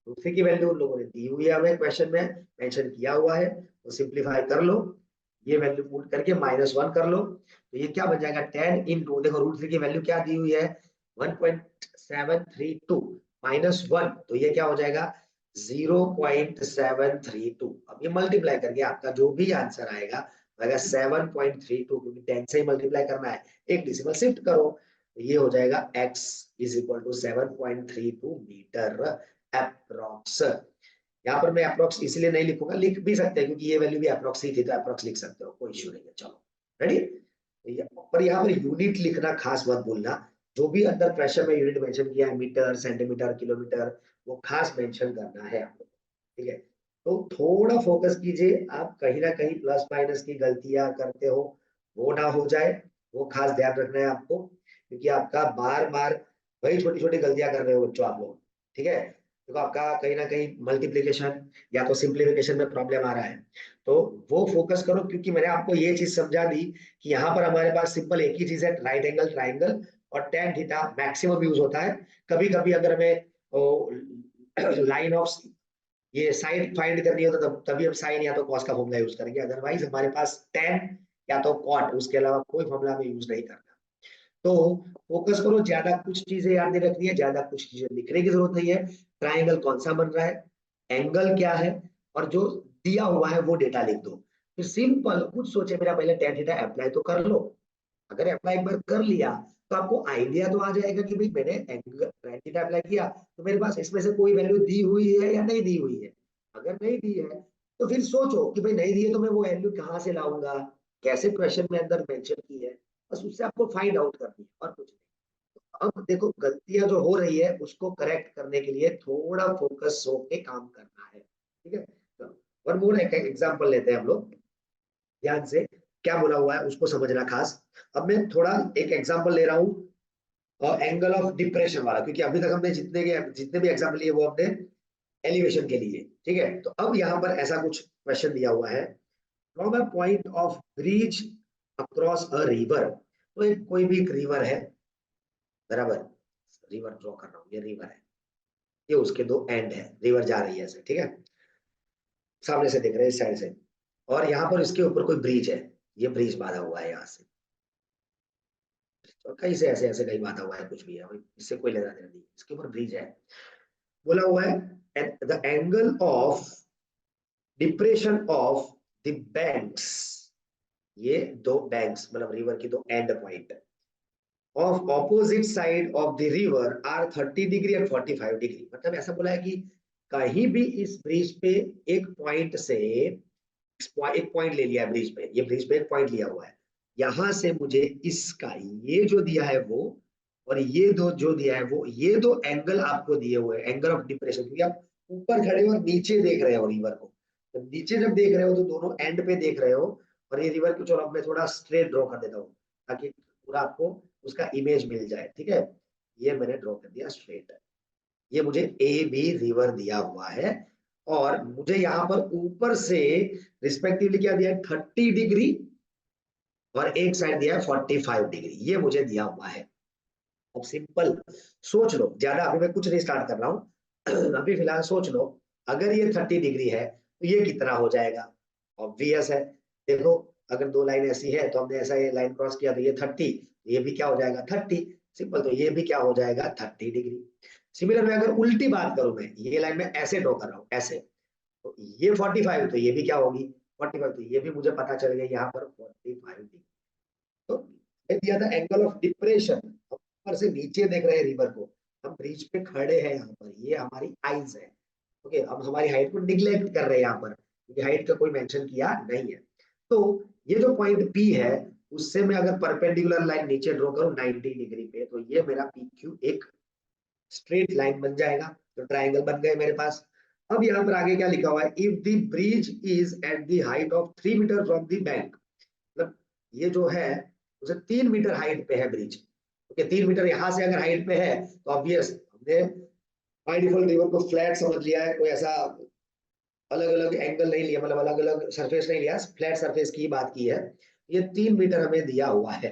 √3 की वैल्यू उन लोगों ने दी हुई है, हमें क्वेश्चन में मेंशन किया हुआ है, तो सिंप्लीफाई कर लो, ये वैल्यू पुट करके -1 कर लो, तो ये क्या बन जाएगा 10 इंटू, देखो √3 की वैल्यू क्या दी हुई है 1.732 -1, तो ये क्या हो जाएगा 0.732। अब ये मल्टीप्लाई करके आपका जो भी आंसर आएगा 7.32, क्योंकि 10 से ही मल्टीप्लाई करना है, एक डिसिमल शिफ्ट करो, तो ये हो जाएगा x is equal to 7.32 metre approx. यहाँ पर मैं अप्रोक्स इसलिए नहीं लिखूंगा, लिख भी सकते हैं क्योंकि ये वैल्यू भी अप्रोक्स ही थी, तो अप्रोक्स लिख सकते हो, कोई इश्यू नहीं है। चलो रेडी, पर यहाँ पर यूनिट लिखना खास मत भूलना, जो भी अंदर प्रेशर में यूनिट मेंशन किया है, मीटर सेंटीमीटर किलोमीटर, वो खास मेंशन करना है आपको। ठीक है, तो थोड़ा फोकस कीजिए, आप कहीं ना कहीं प्लस माइनस की गलतियां करते हो, वो ना हो जाए, वो खास ध्यान रखना है आपको, क्योंकि आपका बार बार वही छोटी छोटी गलतियां कर रहे हो बच्चों आप लोग। ठीक है, देखो आपका कहीं ना कहीं मल्टीप्लीकेशन या तो सिंप्लीफिकेशन में प्रॉब्लम आ रहा है, तो वो फोकस करो, क्योंकि मैंने आपको ये चीज समझा दी कि यहाँ पर हमारे पास सिंपल एक ही चीज है, राइट एंगल ट्राइंगल, और tan थीटा मैक्सिमम यूज होता है। कभी कभी अगर हमें लाइन ऑफ ये साइड फाइंड करनी हो, तो तभी हम साइन या तो कॉस का फॉर्मूला यूज करेंगे, अदरवाइज हमारे पास tan या तो cot, उसके अलावा कोई फॉर्मूला हमें यूज नहीं करना। तो फोकस करो, ज्यादा कुछ चीजें याद नहीं रखनी है, ज्यादा कुछ चीजें लिखने की जरूरत नहीं है। ट्राइंगल कौन सा बन रहा है, एंगल क्या है, और जो दिया हुआ है वो डेटा लिख दो। फिर सिंपल, कुछ सोचे मेरा पहले tan थीटा अप्लाई तो कर लो। अगर अप्लाई एक बार कर लिया तो आपको आइडिया तो आ जाएगा कि भाई मैंने एंगल tan थीटा अप्लाई किया तो मेरे पास इसमें से कोई वैल्यू दी हुई है या नहीं दी हुई है। अगर नहीं दी है तो फिर सोचो कि भाई नहीं दी है तो मैं वो वैल्यू कहाँ से लाऊंगा, कैसे क्वेश्चन में अंदर मेंशन की है, बस उससे आपको फाइंड आउट करनी है और कुछ नहीं। अब देखो गलतियां जो हो रही है उसको करेक्ट करने के लिए थोड़ा फोकस होके काम करना है, ठीक है। वन मोर एक एग्जांपल लेते हैं हम लोग, ध्यान से क्या बोला हुआ है उसको समझना खास। अब मैं थोड़ा एक एग्जांपल ले रहा हूँ एंगल ऑफ डिप्रेशन वाला, क्योंकि अभी तक हमने जितने भी एग्जांपल लिए वो हमने एलिवेशन के लिए, ठीक है। तो अब यहाँ पर ऐसा कुछ क्वेश्चन दिया हुआ है, from a point of bridge across a river. तो एक कोई भी एक रिवर है, बराबर, रिवर ड्रॉ कर रहा हूँ, ये रिवर है, ये उसके दो एंड है, रिवर जा रही है ऐसे, ठीक है, सामने से देख रहे हैं इस साइड से, और यहाँ पर इसके ऊपर कोई ब्रिज है, ये ब्रिज बांधा हुआ है यहाँ से, और कहीं से ऐसे ऐसे कहीं बांधा हुआ है, कुछ भी है, इससे कोई लेना देना नहीं, इसके ऊपर ब्रिज है। बोला हुआ है the angle of depression of the banks, ये दो बैंक्स मतलब रिवर की दो end point of opposite side of the river are 30 degree and 45 degree. मतलब ऐसा बोला है कि कहीं भी इस ब्रिज पे एक पॉइंट से, एक पॉइंट ले लिया है ब्रिज पे, ये ब्रिज पे एक पॉइंट लिया हुआ है, यहां से मुझे इसका ये जो दिया है वो, और ये दो जो दिया है वो, ये दो एंगल आपको दिए हुए हैं, एंगल ऑफ डिप्रेशन, क्योंकि आप ऊपर खड़े हो और नीचे देख रहे हो रिवर को, तो नीचे जब देख रहे हो तो दोनों एंड पे देख रहे हो, और ये रिवर को, चलो अब मैं थोड़ा स्ट्रेट ड्रॉ कर देता हूँ ताकि पूरा आपको उसका इमेज मिल जाए, ठीक है। ये मैंने ड्रॉ कर दिया स्ट्रेट, ये मुझे ए बी रिवर दिया हुआ है, और मुझे यहाँ पर ऊपर से रिस्पेक्टिवली क्या दिया है, 30 डिग्री, और एक साइड दिया है 45 डिग्री, ये मुझे दिया हुआ है। अब सिंपल सोच लो, ज्यादा अभी मैं कुछ नहीं स्टार्ट कर रहा हूँ अभी फिलहाल सोच लो, अगर ये 30 डिग्री है तो ये कितना हो जाएगा, ऑब्वियस है। देखो अगर दो लाइन ऐसी है तो हमने ऐसा ये लाइन क्रॉस किया तो ये 30, ये भी क्या हो जाएगा 30, सिंपल, तो ये भी क्या हो जाएगा 30 डिग्री। सिमिलर में अगर उल्टी बात करूं, मैं ये लाइन में ऐसे ड्रॉ कर रहा हूँ ऐसे, तो ये 45, तो ये भी क्या होगी 45, तो ये भी मुझे पता चल गया यहाँ पर 45 डिग्री। तो ये दिया था एंगल ऑफ डिप्रेशन, ऊपर से नीचे देख रहे हैं रिवर को, हम ब्रिज पे खड़े हैं यहाँ पर, ये हमारी आईज है, ओके। अब हमारी हाइट को निग्लेक्ट कर रहे हैं यहाँ पर, क्योंकि हाइट का कोई मेंशन किया नहीं है। तो ये जो पॉइंट पी है, उससे मैं अगर परपेंडिकुलर लाइन नीचे ड्रॉ करूं 90 डिग्री पे, तो ये मेरा पी क्यू एक स्ट्रेट लाइन बन जाएगा, तो ट्राइंगल बन गए मेरे पास। अब यहाँ पर आगे क्या लिखा हुआ है, if the bridge is at the height of 3 metre from the bank, मतलब ये जो है उसे 3 मीटर हाइट पे है ब्रिज, ओके। 3 मीटर यहाँ से अगर हाइट पे है तो ऑब्वियस हमने बाय डिफॉल्ट रिवर को फ्लैट समझ लिया है, कोई ऐसा अलग अलग एंगल नहीं लिया, मतलब अलग अलग सरफेस नहीं लिया, फ्लैट सरफेस की बात की है। ये 3 मीटर हमें दिया हुआ है,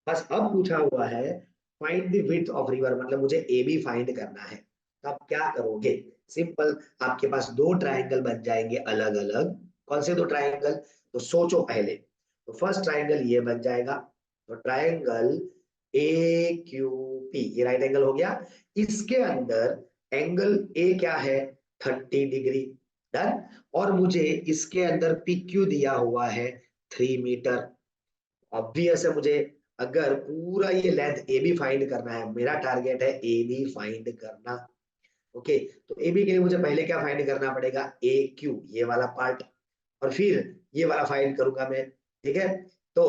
बस अब पूछा हुआ है find the width of river, मतलब मुझे ए बी फाइंड करना है। तो आप क्या करोगे, सिंपल, आपके पास दो ट्राइंगल बन जाएंगे अलग अलग। कौन से दो ट्राइंगल, तो सोचो पहले। तो फर्स्ट ट्राइंगल ये बन जाएगा, तो ट्राइंगल ए क्यू पी, ये राइट एंगल हो गया, इसके अंदर एंगल ए क्या है 30 डिग्री, डन। और मुझे इसके अंदर पी क्यू दिया हुआ है 3 मीटर। ऑब्वियस है, मुझे अगर पूरा ये लेंथ ए बी फाइंड करना है, मेरा टारगेट है ए बी फाइंड करना, ओके। तो ए बी के लिए मुझे पहले क्या फाइंड करना पड़ेगा, ए क्यू, ये वाला पार्ट, और फिर ये वाला फाइंड करूंगा मैं, ठीक है। तो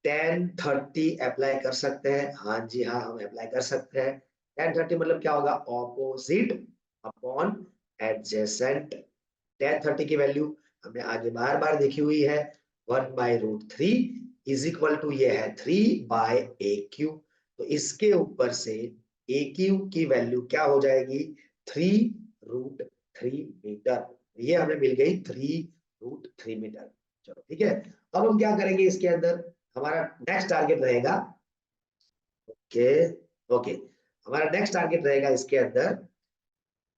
tan 30 अप्लाई कर सकते हैं, हाँ जी हाँ, हम अप्लाई कर सकते हैं। tan 30 मतलब क्या होगा, ऑपोजिट अपॉन एडजेसेंट। tan 30 की वैल्यू हमने आगे बार बार देखी हुई है, 1/√3 इज इक्वल टू ये है 3/AQ। तो इसके ऊपर से AQ की वैल्यू क्या हो जाएगी, 3√3 मीटर, ये हमें मिल गई 3√3 मीटर। चलो ठीक है, अब हम क्या करेंगे इसके अंदर, हमारा नेक्स्ट टारगेट रहेगा, ओके ओके, हमारा नेक्स्ट टारगेट रहेगा इसके अंदर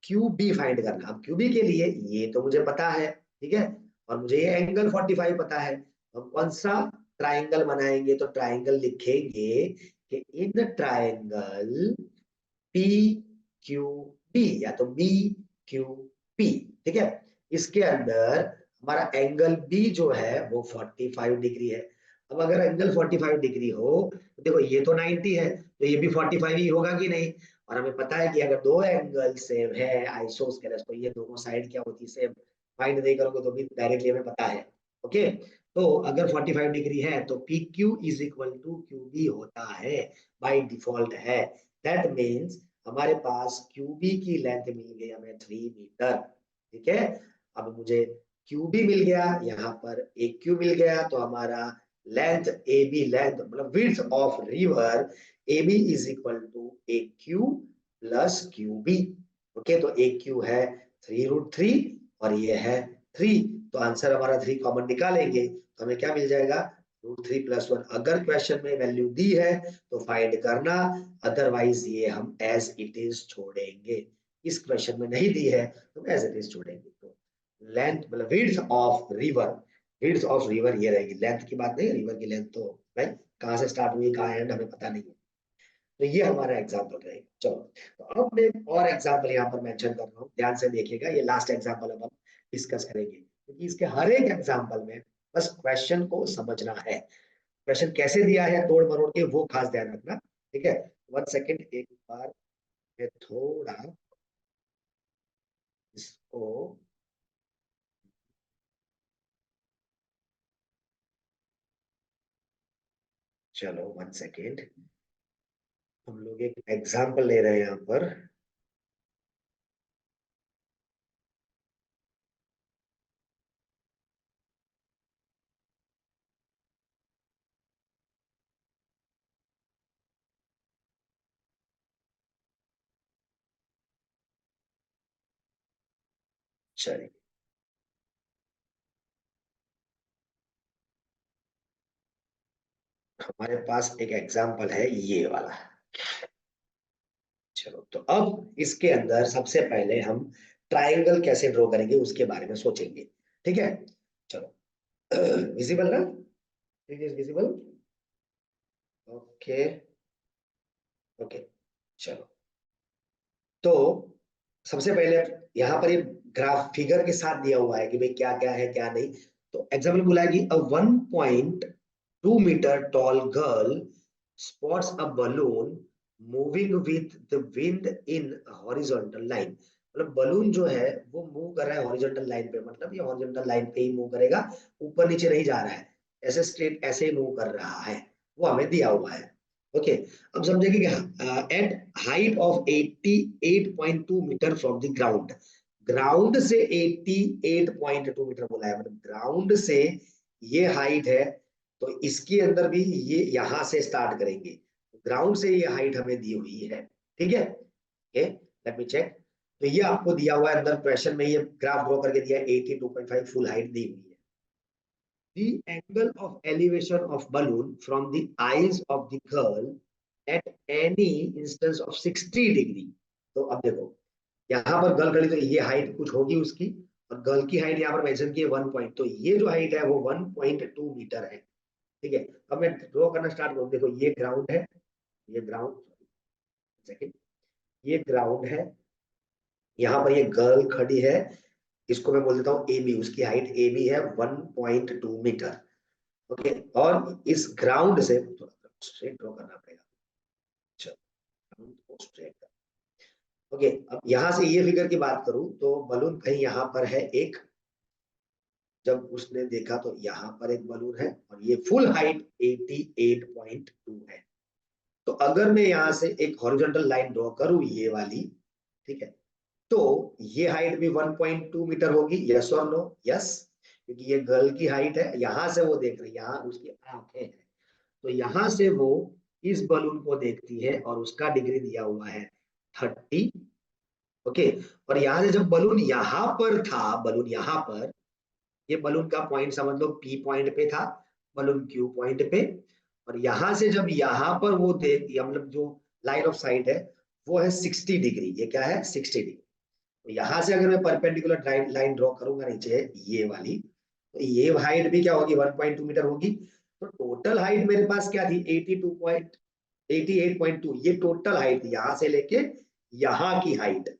क्यू बी फाइंड करना। अब क्यू बी के लिए ये तो मुझे पता है, ठीक है, और मुझे ये एंगल 45 पता है। हम कौन सा ट्राइंगल बनाएंगे, तो ट्राइंगल लिखेंगे कि in triangle P Q D या तो बी क्यू पी, ठीक है, इसके अंदर हमारा एंगल बी जो है वो 45 डिग्री है। अब अगर एंगल 45 डिग्री हो तो देखो ये तो 90 है, तो ये भी 45 ही होगा कि नहीं। और हमें पता है कि अगर दो एंगल सेम है आइसोस्केलेस तो ये दोनों साइड क्या होती है, सेम। फाइंड नहीं करोगे तो भी डायरेक्टली हमें पता है। ओके, तो अगर 45 डिग्री है तो P Q is equal to Q B होता है, बाई डिफॉल्ट है। दैट मीन्स हमारे पास क्यूबी की लेंथ मिल गई हमें 3 मीटर, ठीक है। अब मुझे क्यूबी मिल गया, यहाँ पर एक क्यू मिल गया, तो हमारा लेंथ ए बी, लेंथ मतलब width of river A B is equal to A Q plus Q B. Okay, तो ए क्यू है 3√3 और ये है 3, तो आंसर हमारा 3 कॉमन निकालेंगे तो हमें क्या मिल जाएगा, √3 + 1। अगर क्वेश्चन में वैल्यू दी है तो फाइंड करना, अदरवाइज ये हम एज इट इज छोड़ेंगे। इस क्वेश्चन में नहीं दी है तो एज इट इज छोड़ेंगे। तो लेंथ मतलब width of river, width of river ये रहेगी, लेंथ की बात नहीं, रिवर की लेंथ तो भाई कहाँ से स्टार्ट हुई कहाँ एंड हमें पता नहीं है। तो ये हमारा एग्जाम्पल रहेगा। चलो, तो अब मैं और एग्जाम्पल यहाँ पर मेंशन कर रहा हूँ, ध्यान से देखिएगा, ये लास्ट एग्जाम्पल अब हम डिस्कस करेंगे, क्योंकि इसके हर एक एग्जाम्पल में बस क्वेश्चन को समझना है, क्वेश्चन कैसे दिया है तोड़ मरोड़ के वो खास ध्यान रखना, ठीक है। 1 सेकेंड, एक बार मैं थोड़ा इसको, चलो 1 सेकेंड, हम लोग एक एग्जाम्पल ले रहे हैं यहाँ पर। चलिए, हमारे पास एक एग्जाम्पल है ये वाला। चलो, तो अब इसके अंदर सबसे पहले हम ट्रायंगल कैसे ड्रॉ करेंगे उसके बारे में सोचेंगे, ठीक है। चलो, विजिबल ना, it is visible, okay. Okay, चलो, तो सबसे पहले यहाँ पर ये ग्राफ फिगर के साथ दिया हुआ है कि भाई क्या क्या है क्या नहीं। तो एग्जाम्पल बोला है कि a 1.2 metre tall girl spots a balloon moving with the wind in horizontal line. मतलब बलून जो है वो मूव कर रहा है हॉरिजॉन्टल लाइन पे, मतलब ये हॉरिजॉन्टल लाइन पे ही मूव करेगा, ऊपर नीचे नहीं जा रहा है, ऐसे स्ट्रेट ऐसे ही मूव कर रहा है, वो हमें दिया हुआ है। ओके, अब समझेंगे कि at height of 88.2 metre from the ground, ground से 88.2 मीटर बोला है, मतलब ग्राउंड से ये हाइट है, तो इसके अंदर भी ये यहां से स्टार्ट करेंगे, ग्राउंड से ये हाइट हमें दी हुई है, ठीक है। Okay, let me check. तो ये आपको दिया हुआ है अंदर क्वेश्चन में, ये ग्राफ ड्रॉ करके दिया है, 82.5 फुल हाइट दी हुई है। The angle of elevation of balloon from the eyes of the girl at any instance of 60 degree. तो अब देखो, यहाँ पर गर्ल खड़ी तो ये हाइट कुछ होगी उसकी, और गर्ल की हाइट यहाँ पर मेंशन की है 1 पॉइंट, तो ये जो हाइट है वो 1.2 मीटर है, ठीक है। अब मैं ड्रॉ करना स्टार्ट करूँ, देखो ये ग्राउंड है, ये ग्राउंड, सेकंड, ये ग्राउंड है, यहाँ पर ये गर्ल खड़ी है, इसको मैं बोल देता हूँ ए बी, उसकी हाइट ए बी है 1.2 मीटर। ओके, और इस ग्राउंड से थोड़ा स्ट्रेट ड्रॉ करना पड़ेगा। चलो, ग्राउंड को स्ट्रेट कर, ओके। अब यहां से ये फिगर की बात करूं तो बलून कहीं यहां पर है एक, जब उसने देखा तो यहाँ पर एक बलून है, और ये फुल हाइट 88.2 है। तो अगर मैं यहाँ से एक हॉरिजॉन्टल लाइन ड्रॉ करूं ये वाली, ठीक है, तो ये हाइट भी 1.2 मीटर होगी, यस और नो, यस, क्योंकि ये गर्ल की हाइट है, यहां से वो देख रही है, यहाँ उसकी आंखें हैं, तो यहां से वो इस बलून को देखती है और उसका डिग्री दिया हुआ है 30। ओके, और यहां से जब बलून यहां पर था, बलून यहां पर, ये बलून का पॉइंट समझ लो पी पॉइंट पे था, बलून क्यू पॉइंट पे, और यहां से जब यहां पर वो देख, मतलब जो लाइन ऑफ साइट है वो है 60 डिग्री, ये क्या है 60 डिग्री। तो यहां से अगर मैं परपेंडिकुलर लाइन ड्रॉ करूंगा नीचे ये वाली, तो ये हाइट भी क्या होगी 1.2 मीटर होगी। तो टोटल हाइट मेरे पास क्या थी 82.2, 88.2 ये टोटल हाइट, यहां से लेके यहाँ की हाइट,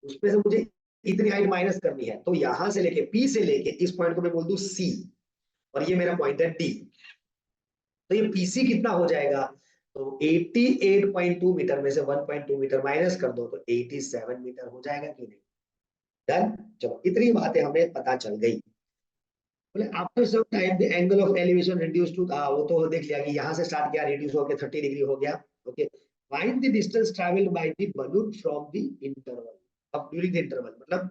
उसमें से मुझे इतनी हाइट माइनस करनी है, तो यहां से लेके पी से लेके इस पॉइंट को मैं बोल दूं सी, और ये मेरा पॉइंट है डी। तो ये पीसी कितना हो जाएगा, तो 88.2 मीटर में से 1.2 मीटर माइनस कर दो तो 87 मीटर हो जाएगा कि नहीं। डन। चलो इतनी बातें हमें पता चल गई। बोले after some time the angle of elevation reduce to, वो तो देख लिया कि यहां से स्टार्ट किया, रिड्यूस होकर 30 डिग्री हो गया। Okay, find the distance travelled by the balloon from the interval. अब ड्यूरिंग द इंटरवल मतलब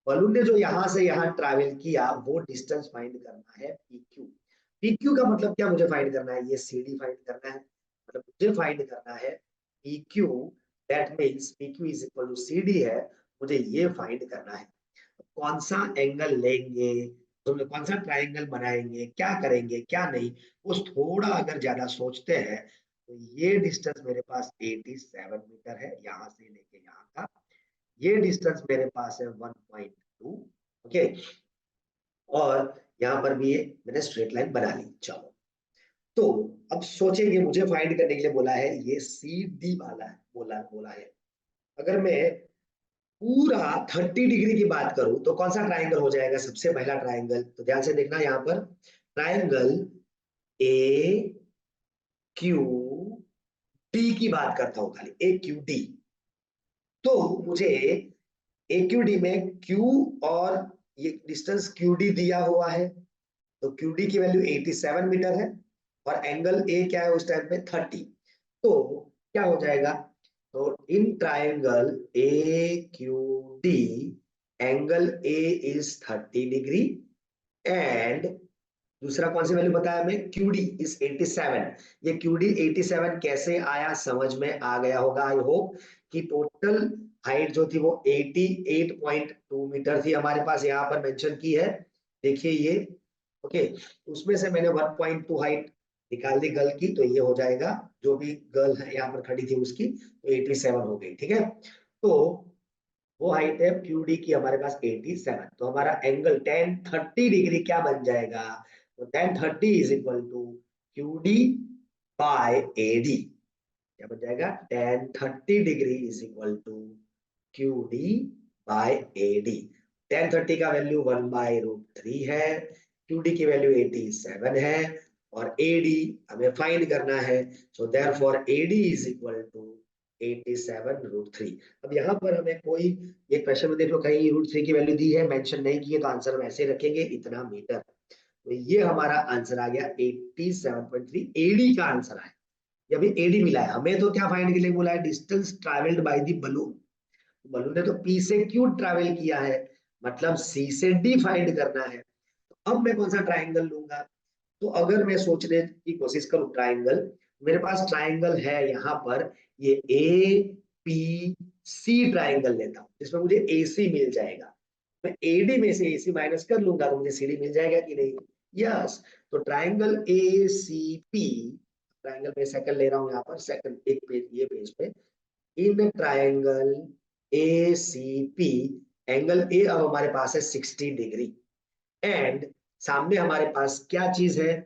बलून ने जो यहां से यहां ट्रैवल किया वो डिस्टेंस फाइंड करना है पीक्यू। पीक्यू का मतलब क्या, मुझे फाइंड करना है ये सीडी फाइंड करना है, मतलब मुझे फाइंड करना है PQ. That means PQ is equal to CD है, मुझे ये फाइंड करना है। कौन सा एंगल लेंगे, तो कौन सा ट्राइंगल बनाएंगे, क्या करेंगे क्या नहीं, उस थोड़ा अगर ज्यादा सोचते हैं तो ये डिस्टेंस मेरे पास 87 मीटर है यहाँ से लेके यहाँ का, ये डिस्टेंस मेरे पास है 1.2। ओके, और यहाँ पर भी ये मैंने स्ट्रेट लाइन बना ली। चलो तो अब सोचेंगे, मुझे फाइंड करने के लिए बोला है ये सी डी वाला है, बोला बोला है। अगर मैं पूरा 30 डिग्री की बात करूं तो कौन सा ट्राइंगल हो जाएगा, सबसे पहला ट्राइंगल, तो ध्यान से देखना यहाँ पर ट्राइंगल ए क्यू डी की बात करता हूं, खाली ए क्यू डी। तो मुझे ए क्यू डी में क्यू और ये डिस्टेंस क्यू डी दिया हुआ है, तो क्यू डी की वैल्यू 87 मीटर है, और एंगल ए क्या है उस टाइम पे 30। तो क्या हो जाएगा, तो इन triangle A Q D angle A is 30 degree, and दूसरा कौन सी वैल्यू बताया हमें, QD इज 87। ये QD 87 कैसे आया, समझ में आ गया होगा आई होप, कि टोटल हाइट जो थी वो 88.2 मीटर थी, हमारे पास यहाँ पर मेंशन की है, देखिए ये। ओके, उसमें से मैंने 1.2 हाइट निकाल दी गर्ल की, तो ये हो जाएगा, जो भी गर्ल है यहाँ पर खड़ी थी उसकी, तो 87 हो गई। ठीक है, तो वो हाइट है QD की हमारे पास 87, तो हमारा एंगल tan 30 डिग्री क्या बन जाएगा, तो tan 30 is equal to QD by AD। क्या बन जाएगा, tan 30 degree is equal to QD by AD। tan 30 का वैल्यू 1/√3 है, QD की वैल्यू 87 है, और AD हमें फाइंड करना है, so therefore AD is equal to 87√3। अब यहाँ पर हमें कोई, एक क्वेश्चन में देख लो कहीं √3 की वैल्यू दी है, मेंशन नहीं की है, तो आंसर हम ऐसे रखेंगे इतना मीटर। तो ये हमारा आंसर आ गया 87.3, एडी का आंसर है। ये अभी एडी मिला है हमें, तो क्या फाइंड के लिए बोला है, distance travelled by the balloon. Balloon ने तो पी से क्यू ट्रैवल किया है, मतलब सी से डी फाइंड करना है। तो अब मैं कौन सा ट्राइंगल लूंगा, तो अगर मैं सोचने की कोशिश करूं ट्राइंगल, मेरे पास ट्राइंगल है यहाँ पर, ये ए पी सी ट्राइंगल लेता हूं, जिसमें मुझे ए सी मिल जाएगा। मैं एडी में से ए सी माइनस कर लूंगा तो मुझे सीडी मिल जाएगा कि नहीं, यस। तो triangle A C P, triangle में सेकंड ले रहा हूं यहाँ पर, सेकंड एक पेज, ये पेज पे, in triangle A C P angle A अब हमारे पास है 60 डिग्री, एंड सामने हमारे पास क्या चीज है,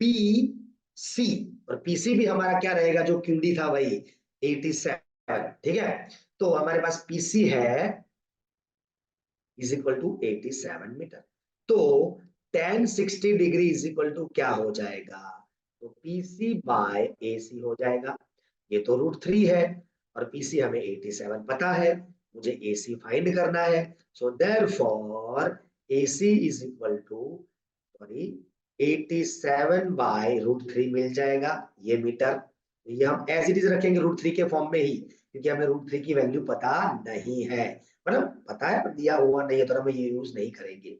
पी सी, और पीसी भी हमारा क्या रहेगा, जो क्यूडी था वही 87। ठीक है, तो हमारे पास पीसी है इज इक्वल टू 87 मीटर। तो tan 60 degree is equal to क्या हो जाएगा, तो पीसी बाय एसी हो जाएगा। ये तो √3 है, और पीसी हमें 87 पता है, मुझे एसी फाइंड करना है। So therefore AC is equal to, sorry, 87/√3 मिल जाएगा, ये मीटर। ये हम एज इट इज रखेंगे √3 के फॉर्म में ही, क्योंकि हमें √3 की वैल्यू पता नहीं है, मतलब पता है पर दिया हुआ नहीं है, तो हम ये यूज नहीं करेंगे।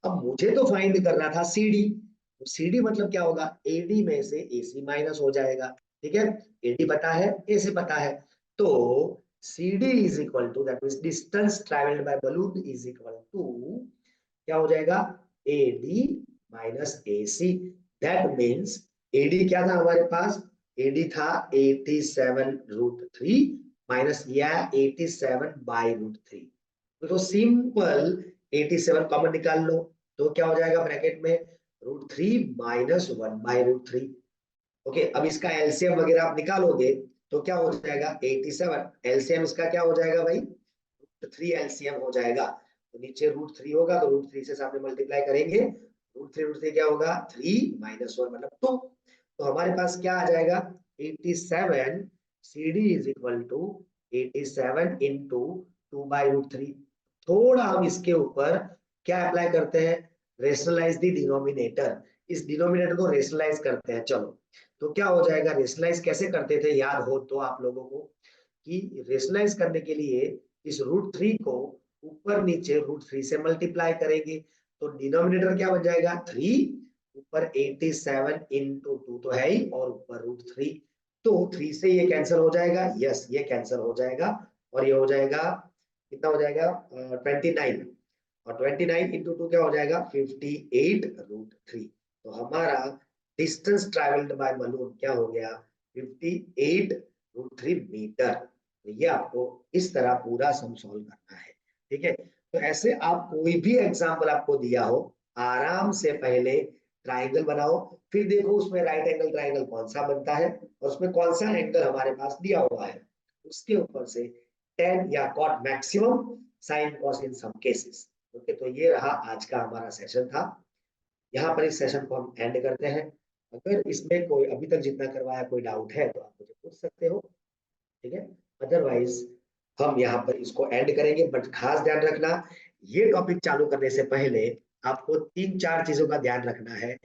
अब मुझे तो फाइंड करना था सीडी, तो सीडी मतलब क्या होगा, एडी में से एसी माइनस हो जाएगा। ठीक है, एडी पता है, एसी पता है, तो CD is equal to, that means distance travelled by balloon is equal to, क्या हो जाएगा, AD minus AC। That means AD क्या था हमारे पास, AD था 87√3 माइनस या 87/√3। तो सिंपल 87 कॉमन निकाल लो, तो क्या हो जाएगा ब्रैकेट में, √3 माइनस 1/√3। ओके, अब इसका एलसीएम वगैरह आप निकालोगे तो क्या हो जाएगा 87, एलसीएम इसका क्या हो जाएगा भाई, थ्री एलसीएम हो जाएगा। तो नीचे √3 होगा तो √3 से सामने मल्टीप्लाई करेंगे, √3 क्या होगा 3 - 1 मतलब 2। तो हमारे पास क्या आ जाएगा 87, CD is equal to 87 into 2/√3। थोड़ा हम इसके ऊपर क्या अप्लाई करते हैं, रेशनलाइज दी डिनोमिनेटर, इस डिनोमिनेटर को रेशनलाइज करते हैं। चलो तो क्या हो जाएगा, रेशनलाइज कैसे करते थे याद हो तो आप लोगों को, कि रेशनलाइज करने के लिए इस √3 को ऊपर नीचे √3 से मल्टीप्लाई करेंगे, तो डिनोमिनेटर क्या बन जाएगा 3, ऊपर 87 इंटू 2 तो है ही, और ऊपर √3, तो 3 से ये कैंसिल हो जाएगा, यस ये कैंसिल हो जाएगा, और ये हो जाएगा कितना हो जाएगा 29, और 29 इंटू 2 क्या हो जाएगा 58 √3। तो हमारा डिस्टेंस ट्रेवल्ड बाय बलून क्या हो गया 58 √3 मीटर। तो ये आपको इस तरह पूरा सम सॉल्व करना है, ठीक है। तो ऐसे आप कोई भी एग्जांपल आपको दिया हो, आराम से पहले ट्राइंगल बनाओ, फिर देखो उसमें राइट एंगल ट्राइंगल कौन सा बनता है और उसमें कौन सा एंगल हमारे पास दिया हुआ है, उसके ऊपर से टेन या कॉट मैक्सिमम, साइन कॉस इन सम केसेस। ओके, तो ये रहा आज का हमारा सेशन था। यहाँ पर इस सेशन को हम एंड करते हैं। अगर इसमें कोई अभी तक जितना करवाया कोई डाउट है तो आप मुझे पूछ सकते हो, ठीक है। अदरवाइज हम यहाँ पर इसको एंड करेंगे, बट खास ध्यान रखना ये टॉपिक चालू करने से पहले आपको 3-4 चीजों का ध्यान रखना है,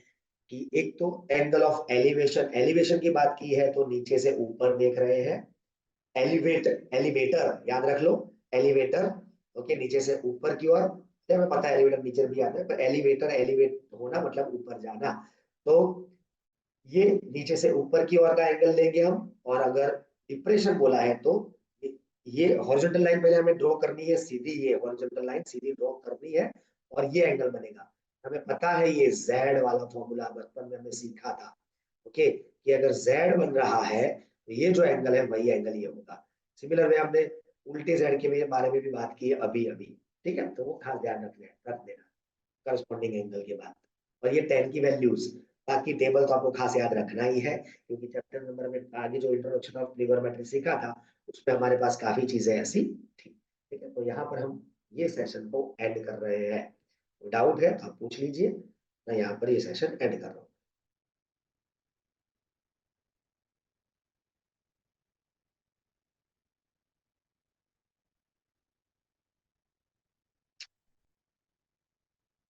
कि एक तो एंगल ऑफ एलिवेशन, एलिवेशन की बात की है तो नीचे से ऊपर देख रहे हैं, एलिवेटर, एलिवेटर याद रख लो, एलिवेटर, ओके, नीचे से ऊपर की ओर, हमें पता है एलिवेटर नीचे भी आता है, पर एलिवेटर, एलिवेट होना मतलब ऊपर जाना, तो ये नीचे से ऊपर की ओर का एंगल लेंगे हम। और अगर डिप्रेशन बोला है तो ये हॉरिजॉन्टल लाइन पहले हमें ड्रॉ करनी है, सीधी ये हॉरिजॉन्टल लाइन सीधी ड्रॉ करनी है, और ये एंगल बनेगा। हमें पता है ये जेड वाला फॉर्मूला बचपन में हमने सीखा था, ओके, कि अगर जेड बन रहा है तो ये जो एंगल है वही एंगल ये होगा। सिमिलर वे हमने उल्टे जेड के बारे में भी बात की है अभी अभी, ठीक है, तो वो खास ध्यान रख देना करस्पॉन्डिंग एंगल के बाद। और ये टेन की वैल्यूज, बाकी टेबल तो आपको खास याद रखना ही है, क्योंकि चैप्टर नंबर में आगे जो इंट्रोडक्शन ऑफ ट्रिगोनोमेट्री सीखा था उसमें हमारे पास काफी चीजें ऐसी थी, ठीक है। तो यहाँ पर हम ये सेशन को एंड कर रहे हैं, डाउट है तो आप पूछ लीजिए, मैं यहाँ पर ये सेशन एंड कर रहा हूँ।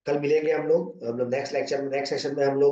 कल मिलेंगे हम लोग नेक्स्ट लेक्चर में, नेक्स्ट सेशन में हम लोग